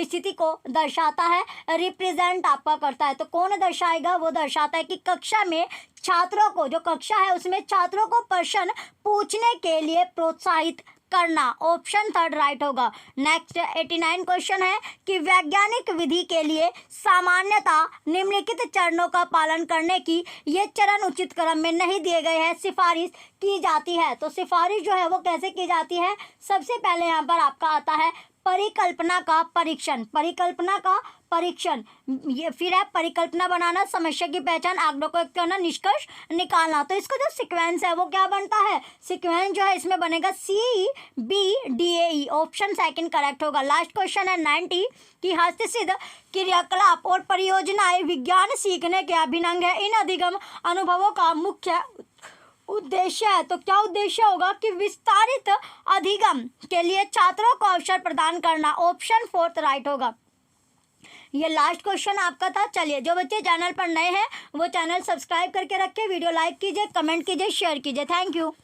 स्थिति को दर्शाता है, रिप्रेजेंट आपका करता है। तो कौन दर्शाएगा, वो दर्शाता है कि कक्षा में छात्रों को, जो कक्षा है उसमें छात्रों को प्रश्न पूछने के लिए प्रोत्साहित करना। ऑप्शन थर्ड राइट होगा। नेक्स्ट 89 क्वेश्चन है कि वैज्ञानिक विधि के लिए सामान्यता निम्नलिखित चरणों का पालन करने की ये चरण उचित क्रम में नहीं दिए गए हैं सिफारिश की जाती है। तो सिफारिश जो है वो कैसे की जाती है, सबसे पहले यहाँ पर आपका आता है परिकल्पना का परीक्षण, परिकल्पना का परीक्षण, ये फिर है परिकल्पना बनाना, समस्या की पहचान, आंकड़ों को करना, निष्कर्ष निकालना। तो इसका जो सीक्वेंस है वो क्या बनता है, सीक्वेंस जो है इसमें बनेगा CBDAE। ऑप्शन सेकंड करेक्ट होगा। लास्ट क्वेश्चन है 90 कि हस्तसिद्ध क्रियाकलाप और परियोजनाएं विज्ञान सीखने के अभिन्न है, इन अधिगम अनुभवों का मुख्य उद्देश्य है। तो क्या उद्देश्य होगा कि विस्तारित अधिगम के लिए छात्रों को अवसर प्रदान करना। ऑप्शन फोर्थ राइट होगा। ये लास्ट क्वेश्चन आपका था। चलिए, जो बच्चे चैनल पर नए हैं वो चैनल सब्सक्राइब करके रखें, वीडियो लाइक कीजिए, कमेंट कीजिए, शेयर कीजिए। Thank you.